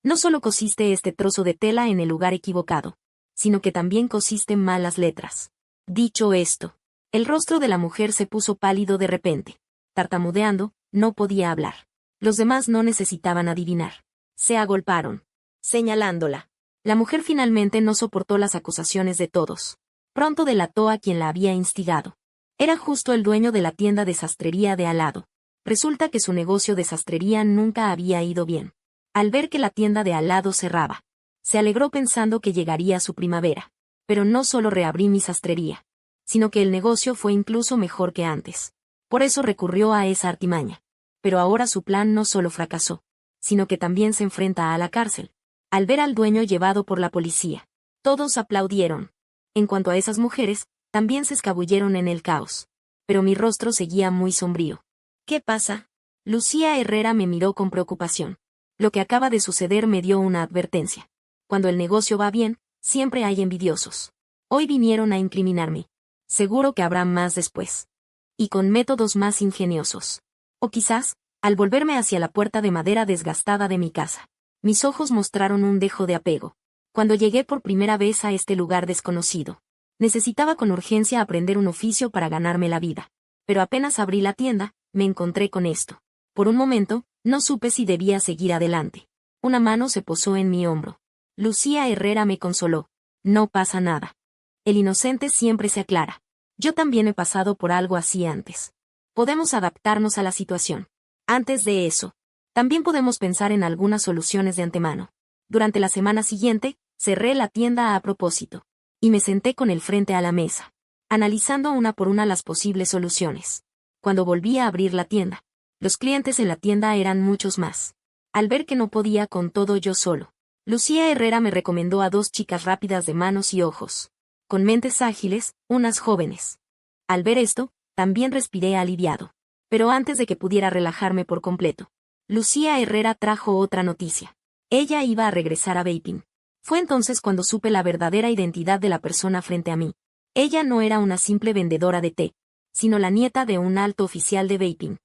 A: No solo cosiste este trozo de tela en el lugar equivocado, sino que también cosiste malas letras. Dicho esto, el rostro de la mujer se puso pálido de repente. Tartamudeando, no podía hablar. Los demás no necesitaban adivinar. Se agolparon, señalándola. La mujer finalmente no soportó las acusaciones de todos. Pronto delató a quien la había instigado. Era justo el dueño de la tienda de sastrería de al lado. Resulta que su negocio de sastrería nunca había ido bien. Al ver que la tienda de al lado cerraba, se alegró pensando que llegaría su primavera. Pero no solo reabrí mi sastrería, sino que el negocio fue incluso mejor que antes. Por eso recurrió a esa artimaña. Pero ahora su plan no solo fracasó, sino que también se enfrenta a la cárcel. Al ver al dueño llevado por la policía, todos aplaudieron. En cuanto a esas mujeres, también se escabulleron en el caos. Pero mi rostro seguía muy sombrío. ¿Qué pasa? Lucía Herrera me miró con preocupación. Lo que acaba de suceder me dio una advertencia. Cuando el negocio va bien, siempre hay envidiosos. Hoy vinieron a incriminarme. Seguro que habrá más después. Y con métodos más ingeniosos. O quizás, al volverme hacia la puerta de madera desgastada de mi casa, mis ojos mostraron un dejo de apego. Cuando llegué por primera vez a este lugar desconocido, necesitaba con urgencia aprender un oficio para ganarme la vida. Pero apenas abrí la tienda, me encontré con esto. Por un momento, no supe si debía seguir adelante. Una mano se posó en mi hombro. Lucía Herrera me consoló. No pasa nada. El inocente siempre se aclara. Yo también he pasado por algo así antes. Podemos adaptarnos a la situación. Antes de eso, también podemos pensar en algunas soluciones de antemano. Durante la semana siguiente, cerré la tienda a propósito. Y me senté con el frente a la mesa, analizando una por una las posibles soluciones. Cuando volví a abrir la tienda, los clientes en la tienda eran muchos más. Al ver que no podía con todo yo solo, Lucía Herrera me recomendó a 2 chicas rápidas de manos y ojos, con mentes ágiles, unas jóvenes. Al ver esto, también respiré aliviado. Pero antes de que pudiera relajarme por completo, Lucía Herrera trajo otra noticia. Ella iba a regresar a Vaping. Fue entonces cuando supe la verdadera identidad de la persona frente a mí. Ella no era una simple vendedora de té, sino la nieta de un alto oficial de Vaping.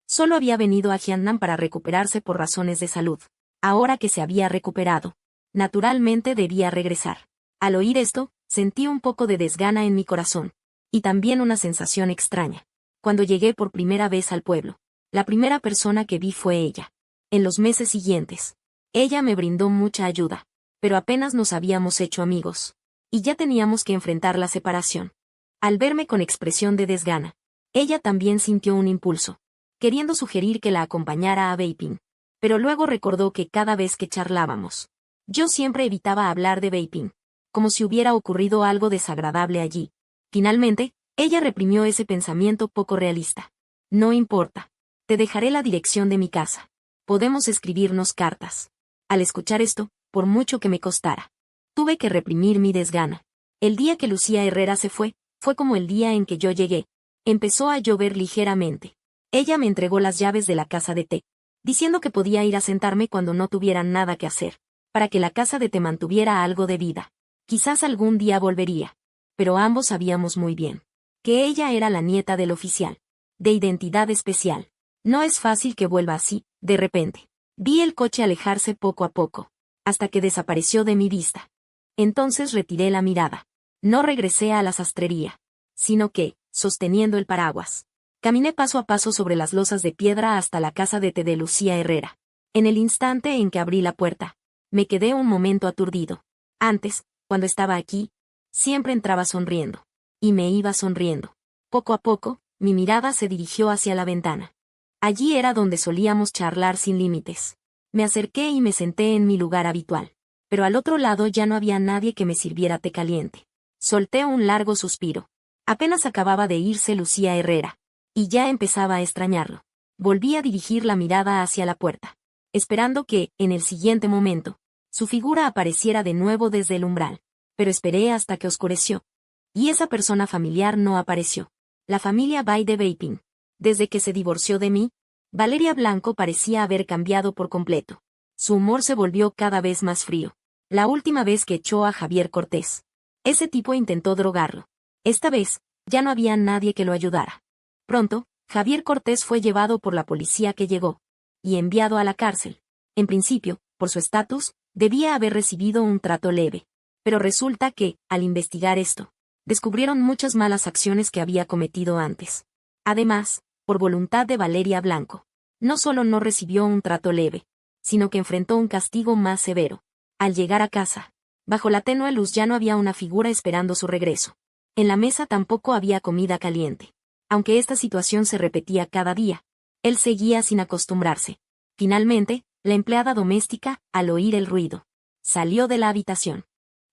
A: Solo había venido a Jiangnan para recuperarse por razones de salud. Ahora que se había recuperado, naturalmente debía regresar. Al oír esto, sentí un poco de desgana en mi corazón. Y también una sensación extraña. Cuando llegué por primera vez al pueblo, la primera persona que vi fue ella. En los meses siguientes, ella me brindó mucha ayuda. Pero apenas nos habíamos hecho amigos. Y ya teníamos que enfrentar la separación. Al verme con expresión de desgana, ella también sintió un impulso, queriendo sugerir que la acompañara a Vaping. Pero luego recordó que cada vez que charlábamos, yo siempre evitaba hablar de Vaping, como si hubiera ocurrido algo desagradable allí. Finalmente, ella reprimió ese pensamiento poco realista. No importa. Te dejaré la dirección de mi casa. Podemos escribirnos cartas. Al escuchar esto, por mucho que me costara, tuve que reprimir mi desgana. El día que Lucía Herrera se fue como el día en que yo llegué. Empezó a llover ligeramente. Ella me entregó las llaves de la casa de té, diciendo que podía ir a sentarme cuando no tuviera nada que hacer, para que la casa de té mantuviera algo de vida. Quizás algún día volvería. Pero ambos sabíamos muy bien que ella era la nieta del oficial, de identidad especial. No es fácil que vuelva así, de repente. Vi el coche alejarse poco a poco, hasta que desapareció de mi vista. Entonces retiré la mirada. No regresé a la sastrería, sino que, sosteniendo el paraguas, caminé paso a paso sobre las losas de piedra hasta la casa de té de Lucía Herrera. En el instante en que abrí la puerta, me quedé un momento aturdido. Antes, cuando estaba aquí, siempre entraba sonriendo. Y me iba sonriendo. Poco a poco, mi mirada se dirigió hacia la ventana. Allí era donde solíamos charlar sin límites. Me acerqué y me senté en mi lugar habitual. Pero al otro lado ya no había nadie que me sirviera té caliente. Solté un largo suspiro. Apenas acababa de irse Lucía Herrera. Y ya empezaba a extrañarlo. Volví a dirigir la mirada hacia la puerta, esperando que, en el siguiente momento, su figura apareciera de nuevo desde el umbral. Pero esperé hasta que oscureció. Y esa persona familiar no apareció. La familia Bay de Vaping. Desde que se divorció de mí, Valeria Blanco parecía haber cambiado por completo. Su humor se volvió cada vez más frío. La última vez que echó a Javier Cortés, ese tipo intentó drogarlo. Esta vez, ya no había nadie que lo ayudara. Pronto, Javier Cortés fue llevado por la policía que llegó, y enviado a la cárcel. En principio, por su estatus, debía haber recibido un trato leve. Pero resulta que, al investigar esto, descubrieron muchas malas acciones que había cometido antes. Además, por voluntad de Valeria Blanco, no solo no recibió un trato leve, sino que enfrentó un castigo más severo. Al llegar a casa, bajo la tenue luz ya no había una figura esperando su regreso. En la mesa tampoco había comida caliente. Aunque esta situación se repetía cada día, él seguía sin acostumbrarse. Finalmente, la empleada doméstica, al oír el ruido, salió de la habitación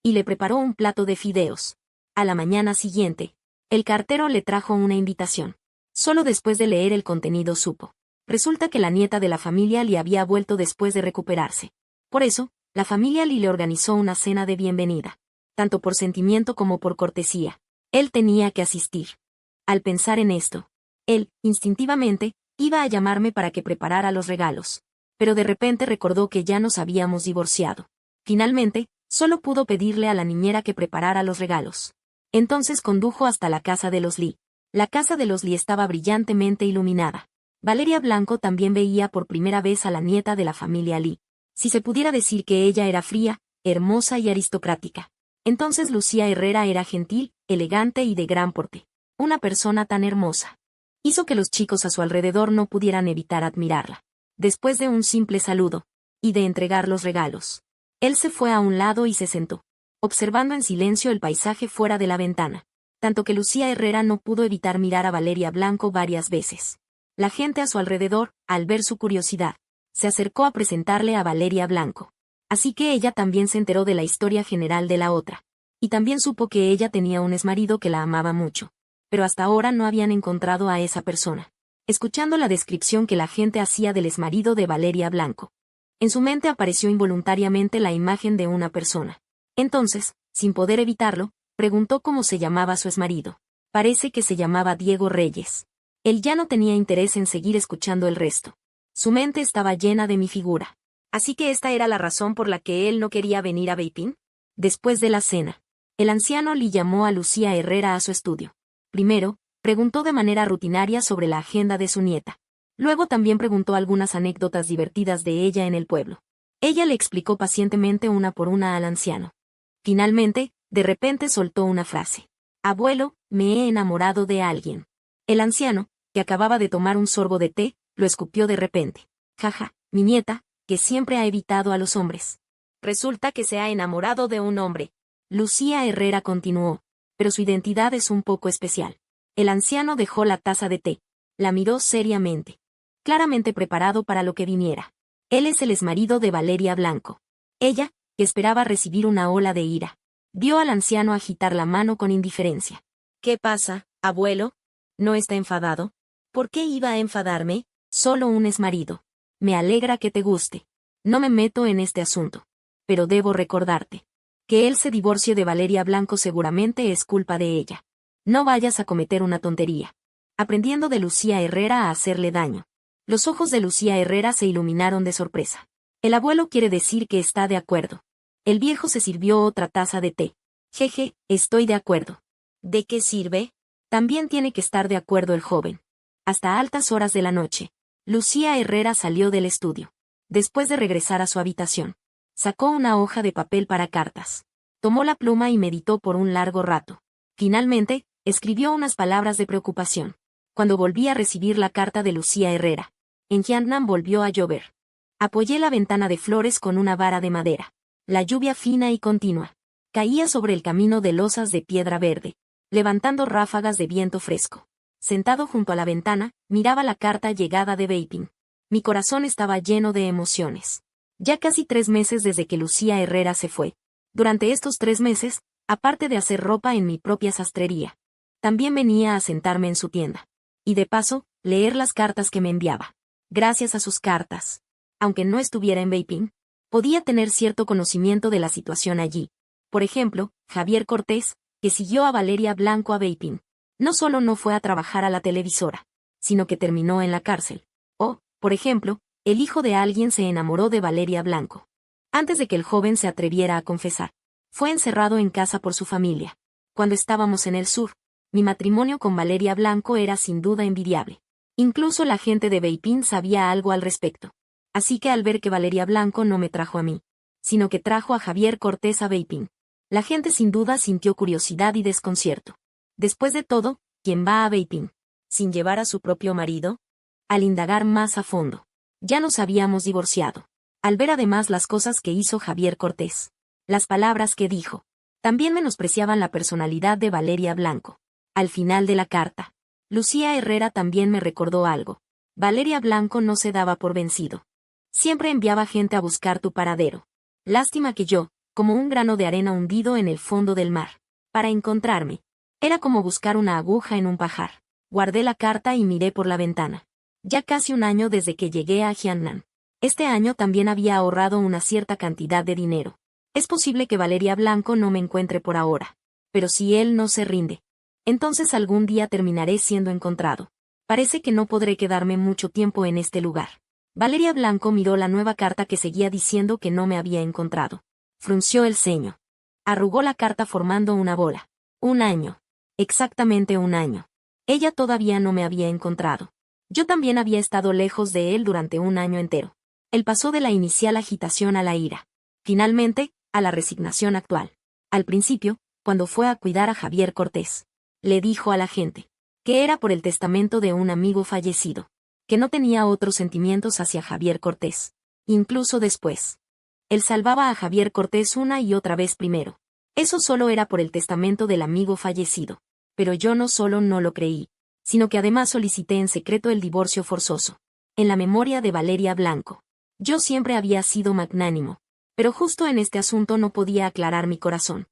A: y le preparó un plato de fideos. A la mañana siguiente, el cartero le trajo una invitación. Solo después de leer el contenido supo. Resulta que la nieta de la familia Lee había vuelto después de recuperarse. Por eso, la familia Lee le organizó una cena de bienvenida. Tanto por sentimiento como por cortesía. Él tenía que asistir. Al pensar en esto, él, instintivamente, Iba a llamarme para que preparara los regalos. Pero de repente recordó que ya nos habíamos divorciado. Finalmente, solo pudo pedirle a la niñera que preparara los regalos. Entonces condujo hasta la casa de los Lee. La casa de los Lee estaba brillantemente iluminada. Valeria Blanco también veía por primera vez a la nieta de la familia Lee. Si se pudiera decir que ella era fría, hermosa y aristocrática. Entonces Lucía Herrera era gentil, elegante y de gran porte. Una persona tan hermosa. Hizo que los chicos a su alrededor no pudieran evitar admirarla. Después de un simple saludo, y de entregar los regalos, él se fue a un lado y se sentó, observando en silencio el paisaje fuera de la ventana, tanto que Lucía Herrera no pudo evitar mirar a Valeria Blanco varias veces. La gente a su alrededor, al ver su curiosidad, se acercó a presentarle a Valeria Blanco. Así que ella también se enteró de la historia general de la otra. Y también supo que ella tenía un exmarido que la amaba mucho. Pero hasta ahora no habían encontrado a esa persona. Escuchando la descripción que la gente hacía del exmarido de Valeria Blanco, en su mente apareció involuntariamente la imagen de una persona. Entonces, sin poder evitarlo, preguntó cómo se llamaba su exmarido. Parece que se llamaba Diego Reyes. Él ya no tenía interés en seguir escuchando el resto. Su mente estaba llena de mi figura. Así que esta era la razón por la que él no quería venir a Beiping. Después de la cena, el anciano Lee llamó a Lucía Herrera a su estudio. Primero, preguntó de manera rutinaria sobre la agenda de su nieta. Luego también preguntó algunas anécdotas divertidas de ella en el pueblo. Ella le explicó pacientemente una por una al anciano. Finalmente, de repente soltó una frase. Abuelo, me he enamorado de alguien. El anciano, que acababa de tomar un sorbo de té, lo escupió de repente. Jaja, mi nieta, que siempre ha evitado a los hombres. Resulta que se ha enamorado de un hombre. Lucía Herrera continuó, pero su identidad es un poco especial. El anciano dejó la taza de té. La miró seriamente. Claramente preparado para lo que viniera. Él es el exmarido de Valeria Blanco. Ella, que esperaba recibir una ola de ira, vio al anciano agitar la mano con indiferencia. ¿Qué pasa, abuelo? ¿No está enfadado? ¿Por qué iba a enfadarme? Solo un exmarido. Me alegra que te guste. No me meto en este asunto. Pero debo recordarte. Que él se divorcie de Valeria Blanco seguramente es culpa de ella. No vayas a cometer una tontería. Aprendiendo de Lucía Herrera a hacerle daño. Los ojos de Lucía Herrera se iluminaron de sorpresa. El abuelo quiere decir que está de acuerdo. El viejo se sirvió otra taza de té. Jeje, estoy de acuerdo. ¿De qué sirve? También tiene que estar de acuerdo el joven. Hasta altas horas de la noche, Lucía Herrera salió del estudio. Después de regresar a su habitación, sacó una hoja de papel para cartas. Tomó la pluma y meditó por un largo rato. Finalmente, escribió unas palabras de preocupación. Cuando volví a recibir la carta de Lucía Herrera, en Jiangnan volvió a llover. Apoyé la ventana de flores con una vara de madera. La lluvia fina y continua caía sobre el camino de losas de piedra verde, levantando ráfagas de viento fresco. Sentado junto a la ventana, miraba la carta llegada de Beiping. Mi corazón estaba lleno de emociones. Ya casi 3 meses desde que Lucía Herrera se fue. Durante estos 3 meses, aparte de hacer ropa en mi propia sastrería, también venía a sentarme en su tienda. Y de paso, leer las cartas que me enviaba. Gracias a sus cartas, aunque no estuviera en Beiping, podía tener cierto conocimiento de la situación allí. Por ejemplo, Javier Cortés, que siguió a Valeria Blanco a Beiping, no solo no fue a trabajar a la televisora, sino que terminó en la cárcel. O, por ejemplo, el hijo de alguien se enamoró de Valeria Blanco. Antes de que el joven se atreviera a confesar, fue encerrado en casa por su familia. Cuando estábamos en el sur, mi matrimonio con Valeria Blanco era sin duda envidiable. Incluso la gente de Beiping sabía algo al respecto. Así que al ver que Valeria Blanco no me trajo a mí, sino que trajo a Javier Cortés a Beiping, la gente sin duda sintió curiosidad y desconcierto. Después de todo, ¿quién va a Beiping sin llevar a su propio marido? Al indagar más a fondo, ya nos habíamos divorciado. Al ver además las cosas que hizo Javier Cortés, las palabras que dijo, también menospreciaban la personalidad de Valeria Blanco. Al final de la carta, Lucía Herrera también me recordó algo. Valeria Blanco no se daba por vencido. Siempre enviaba gente a buscar tu paradero. Lástima que yo, como un grano de arena hundido en el fondo del mar, para encontrarme, era como buscar una aguja en un pajar. Guardé la carta y miré por la ventana. Ya casi un año desde que llegué a Jiangnan. Este año también había ahorrado una cierta cantidad de dinero. Es posible que Valeria Blanco no me encuentre por ahora. Pero si él no se rinde, entonces algún día terminaré siendo encontrado. Parece que no podré quedarme mucho tiempo en este lugar. Valeria Blanco miró la nueva carta que seguía diciendo que no me había encontrado. Frunció el ceño. Arrugó la carta formando una bola. 1 año. Exactamente 1 año. Ella todavía no me había encontrado. Yo también había estado lejos de él durante 1 año entero. Él pasó de la inicial agitación a la ira. Finalmente, a la resignación actual. Al principio, cuando fue a cuidar a Javier Cortés, le dijo a la gente que era por el testamento de un amigo fallecido, que no tenía otros sentimientos hacia Javier Cortés. Incluso después. Él salvaba a Javier Cortés una y otra vez primero. Eso solo era por el testamento del amigo fallecido. Pero yo no solo no lo creí, sino que además solicité en secreto el divorcio forzoso. En la memoria de Valeria Blanco. Yo siempre había sido magnánimo, pero justo en este asunto no podía aclarar mi corazón.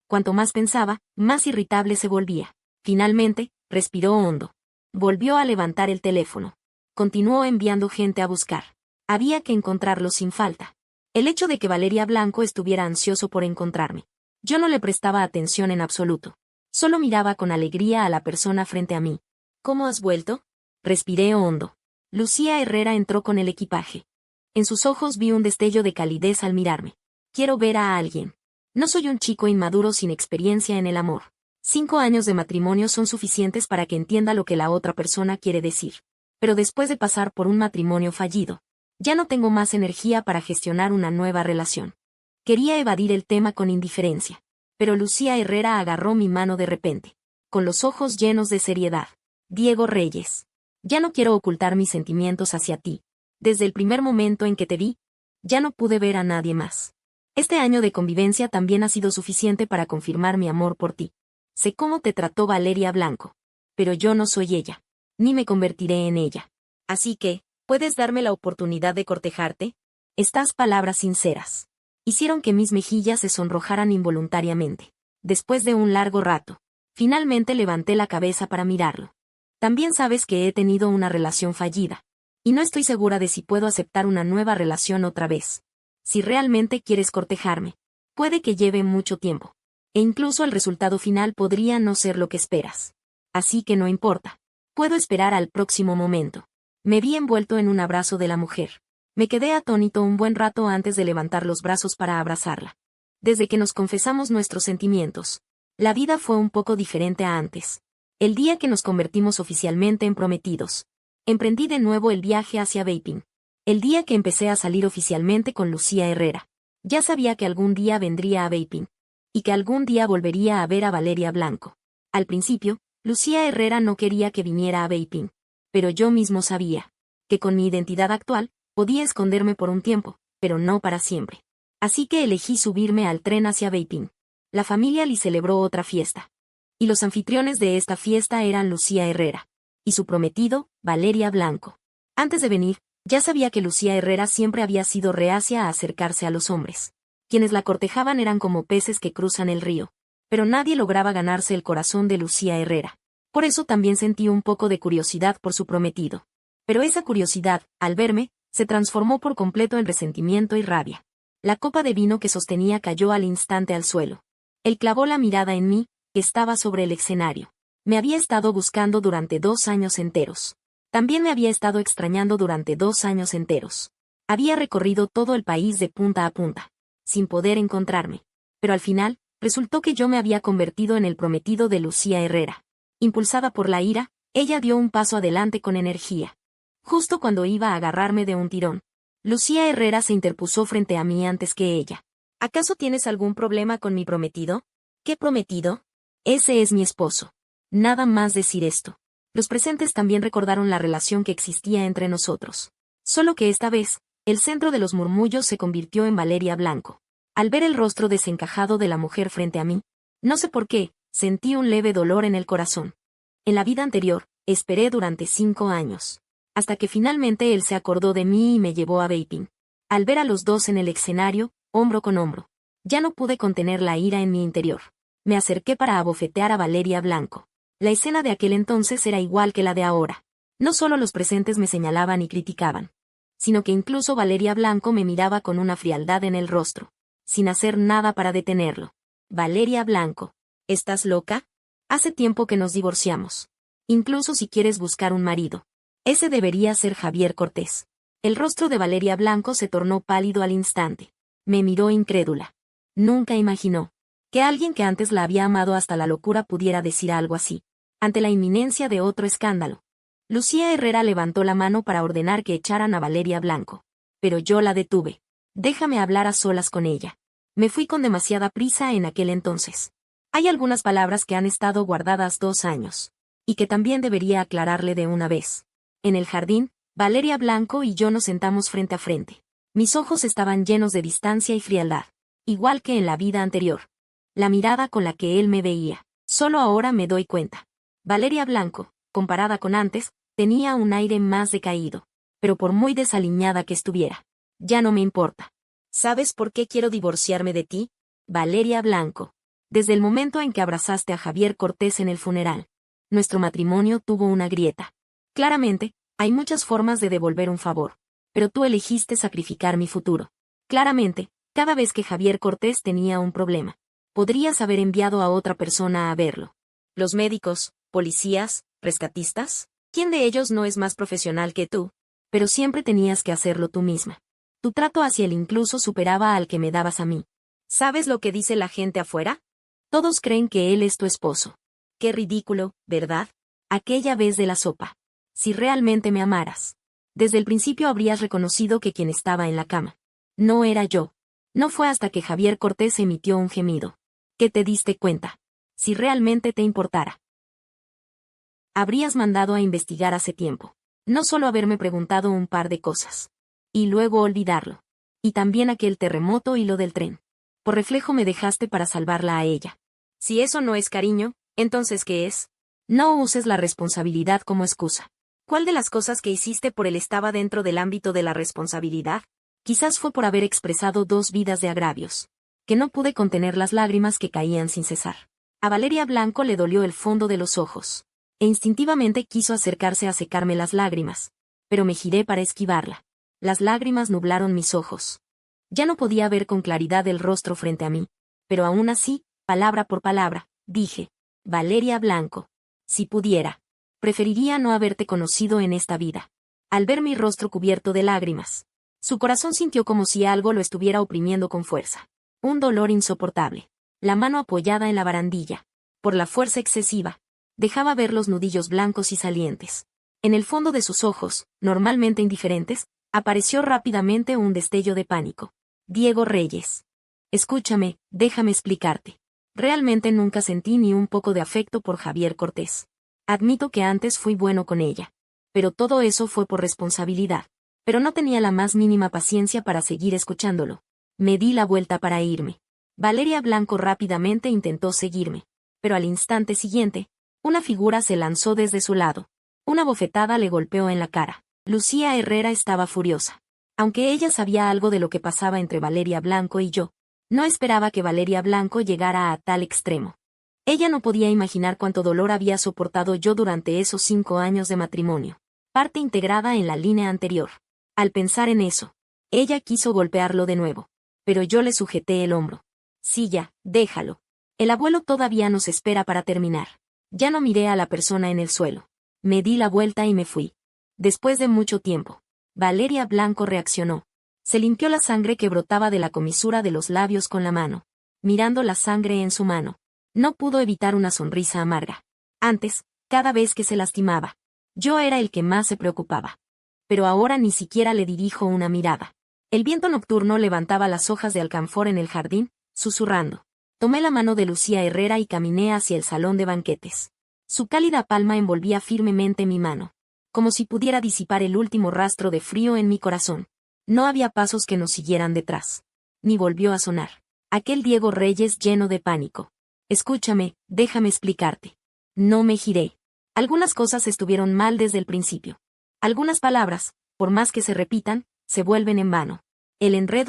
A: Cuanto más pensaba, más irritable se volvía. Finalmente, respiró hondo. Volvió a levantar el teléfono. Continuó enviando gente a buscar. Había que encontrarlo sin falta. El hecho de que Valeria Blanco estuviera ansioso por encontrarme. Yo no le prestaba atención en absoluto. Solo miraba con alegría a la persona frente a mí. ¿Cómo has vuelto? Respiré hondo. Lucía Herrera entró con el equipaje. En sus ojos vi un destello de calidez al mirarme. Quiero ver a alguien. No soy un chico inmaduro sin experiencia en el amor. 5 años de matrimonio son suficientes para que entienda lo que la otra persona quiere decir. Pero después de pasar por un matrimonio fallido, ya no tengo más energía para gestionar una nueva relación. Quería evadir el tema con indiferencia. Pero Lucía Herrera agarró mi mano de repente, con los ojos llenos de seriedad. Diego Reyes. Ya no quiero ocultar mis sentimientos hacia ti. Desde el primer momento en que te vi, ya no pude ver a nadie más. Este año de convivencia también ha sido suficiente para confirmar mi amor por ti. Sé cómo te trató Valeria Blanco. Pero yo no soy ella. Ni me convertiré en ella. Así que, ¿puedes darme la oportunidad de cortejarte? Estas palabras sinceras hicieron que mis mejillas se sonrojaran involuntariamente. Después de un largo rato, finalmente levanté la cabeza para mirarlo. También sabes que he tenido una relación fallida. Y no estoy segura de si puedo aceptar una nueva relación otra vez. Si realmente quieres cortejarme, puede que lleve mucho tiempo. E incluso el resultado final podría no ser lo que esperas. Así que no importa. Puedo esperar al próximo momento. Me vi envuelto en un abrazo de la mujer. Me quedé atónito un buen rato antes de levantar los brazos para abrazarla. Desde que nos confesamos nuestros sentimientos, la vida fue un poco diferente a antes. El día que nos convertimos oficialmente en prometidos, emprendí de nuevo el viaje hacia Beiping. El día que empecé a salir oficialmente con Lucía Herrera. Ya sabía que algún día vendría a Beiping. Y que algún día volvería a ver a Valeria Blanco. Al principio, Lucía Herrera no quería que viniera a Beiping. Pero yo mismo sabía que con mi identidad actual, podía esconderme por un tiempo, pero no para siempre. Así que elegí subirme al tren hacia Beiping. La familia Li celebró otra fiesta. Y los anfitriones de esta fiesta eran Lucía Herrera y su prometido, Valeria Blanco. Antes de venir, ya sabía que Lucía Herrera siempre había sido reacia a acercarse a los hombres. Quienes la cortejaban eran como peces que cruzan el río. Pero nadie lograba ganarse el corazón de Lucía Herrera. Por eso también sentí un poco de curiosidad por su prometido. Pero esa curiosidad, al verme, se transformó por completo en resentimiento y rabia. La copa de vino que sostenía cayó al instante al suelo. Él clavó la mirada en mí, que estaba sobre el escenario. Me había estado buscando durante 2 años enteros. También me había estado extrañando durante 2 años enteros. Había recorrido todo el país de punta a punta, sin poder encontrarme. Pero al final, resultó que yo me había convertido en el prometido de Lucía Herrera. Impulsada por la ira, ella dio un paso adelante con energía. Justo cuando iba a agarrarme de un tirón, Lucía Herrera se interpuso frente a mí antes que ella. ¿Acaso tienes algún problema con mi prometido? ¿Qué prometido? Ese es mi esposo. Nada más decir esto. Los presentes también recordaron la relación que existía entre nosotros. Solo que esta vez, el centro de los murmullos se convirtió en Valeria Blanco. Al ver el rostro desencajado de la mujer frente a mí, no sé por qué, sentí un leve dolor en el corazón. En la vida anterior, esperé durante 5 años. Hasta que finalmente él se acordó de mí y me llevó a Beiping. Al ver a los dos en el escenario, hombro con hombro, ya no pude contener la ira en mi interior. Me acerqué para abofetear a Valeria Blanco. La escena de aquel entonces era igual que la de ahora. No solo los presentes me señalaban y criticaban, sino que incluso Valeria Blanco me miraba con una frialdad en el rostro, sin hacer nada para detenerlo. Valeria Blanco, ¿estás loca? Hace tiempo que nos divorciamos. incluso si quieres buscar un marido. Ese debería ser Javier Cortés. El rostro de Valeria Blanco se tornó pálido al instante. Me miró incrédula. Nunca imaginó que alguien que antes la había amado hasta la locura pudiera decir algo así, ante la inminencia de otro escándalo. Lucía Herrera levantó la mano para ordenar que echaran a Valeria Blanco. Pero yo la detuve. Déjame hablar a solas con ella. Me fui con demasiada prisa en aquel entonces. Hay algunas palabras que han estado guardadas 2 años. Y que también debería aclararle de una vez. En el jardín, Valeria Blanco y yo nos sentamos frente a frente. Mis ojos estaban llenos de distancia y frialdad. Igual que en la vida anterior. La mirada con la que él me veía. Solo ahora me doy cuenta. Valeria Blanco, comparada con antes, tenía un aire más decaído. Pero por muy desaliñada que estuviera, ya no me importa. ¿Sabes por qué quiero divorciarme de ti? Valeria Blanco. Desde el momento en que abrazaste a Javier Cortés en el funeral, nuestro matrimonio tuvo una grieta. Claramente, hay muchas formas de devolver un favor, pero tú elegiste sacrificar mi futuro. Claramente, cada vez que Javier Cortés tenía un problema, podrías haber enviado a otra persona a verlo. Los médicos, policías, rescatistas, ¿quién de ellos no es más profesional que tú? Pero siempre tenías que hacerlo tú misma. Tu trato hacia él incluso superaba al que me dabas a mí. ¿Sabes lo que dice la gente afuera? Todos creen que él es tu esposo. Qué ridículo, ¿verdad? Aquella vez de la sopa. Si realmente me amaras, desde el principio habrías reconocido que quien estaba en la cama no era yo. No fue hasta que Javier Cortés emitió un gemido que te diste cuenta. Si realmente te importara, habrías mandado a investigar hace tiempo. No solo haberme preguntado un par de cosas. Y luego olvidarlo. Y también aquel terremoto y lo del tren. Por reflejo me dejaste para salvarla a ella. Si eso no es cariño, ¿entonces qué es? No uses la responsabilidad como excusa. ¿Cuál de las cosas que hiciste por él estaba dentro del ámbito de la responsabilidad? Quizás fue por haber expresado 2 vidas de agravios. Que no pude contener las lágrimas que caían sin cesar. A Valeria Blanco le dolió el fondo de los ojos. E instintivamente quiso acercarse a secarme las lágrimas. Pero me giré para esquivarla. Las lágrimas nublaron mis ojos. Ya no podía ver con claridad el rostro frente a mí. Pero aún así, palabra por palabra, dije: Valeria Blanco. Si pudiera, preferiría no haberte conocido en esta vida. Al ver mi rostro cubierto de lágrimas, su corazón sintió como si algo lo estuviera oprimiendo con fuerza. Un dolor insoportable. La mano apoyada en la barandilla. Por la fuerza excesiva, dejaba ver los nudillos blancos y salientes. En el fondo de sus ojos, normalmente indiferentes, apareció rápidamente un destello de pánico. Diego Reyes. Escúchame, déjame explicarte. Realmente nunca sentí ni un poco de afecto por Javier Cortés. Admito que antes fui bueno con ella. Pero todo eso fue por responsabilidad. Pero no tenía la más mínima paciencia para seguir escuchándolo. Me di la vuelta para irme. Valeria Blanco rápidamente intentó seguirme. Pero al instante siguiente, una figura se lanzó desde su lado. Una bofetada le golpeó en la cara. Lucía Herrera estaba furiosa. Aunque ella sabía algo de lo que pasaba entre Valeria Blanco y yo, no esperaba que Valeria Blanco llegara a tal extremo. Ella no podía imaginar cuánto dolor había soportado yo durante esos 5 años de matrimonio. Parte integrada en la línea anterior. Al pensar en eso, ella quiso golpearlo de nuevo. Pero yo le sujeté el hombro. Sí, ya, déjalo. El abuelo todavía nos espera para terminar. Ya no miré a la persona en el suelo. Me di la vuelta y me fui. Después de mucho tiempo, Valeria Blanco reaccionó. Se limpió la sangre que brotaba de la comisura de los labios con la mano. Mirando la sangre en su mano, no pudo evitar una sonrisa amarga. Antes, cada vez que se lastimaba, yo era el que más se preocupaba. Pero ahora ni siquiera le dirijo una mirada. El viento nocturno levantaba las hojas de alcanfor en el jardín, susurrando. Tomé la mano de Lucía Herrera y caminé hacia el salón de banquetes. Su cálida palma envolvía firmemente mi mano, como si pudiera disipar el último rastro de frío en mi corazón. No había pasos que nos siguieran detrás. Ni volvió a sonar aquel Diego Reyes lleno de pánico. Escúchame, déjame explicarte. No me giré. Algunas cosas estuvieron mal desde el principio. Algunas palabras, por más que se repitan, se vuelven en vano. El enredo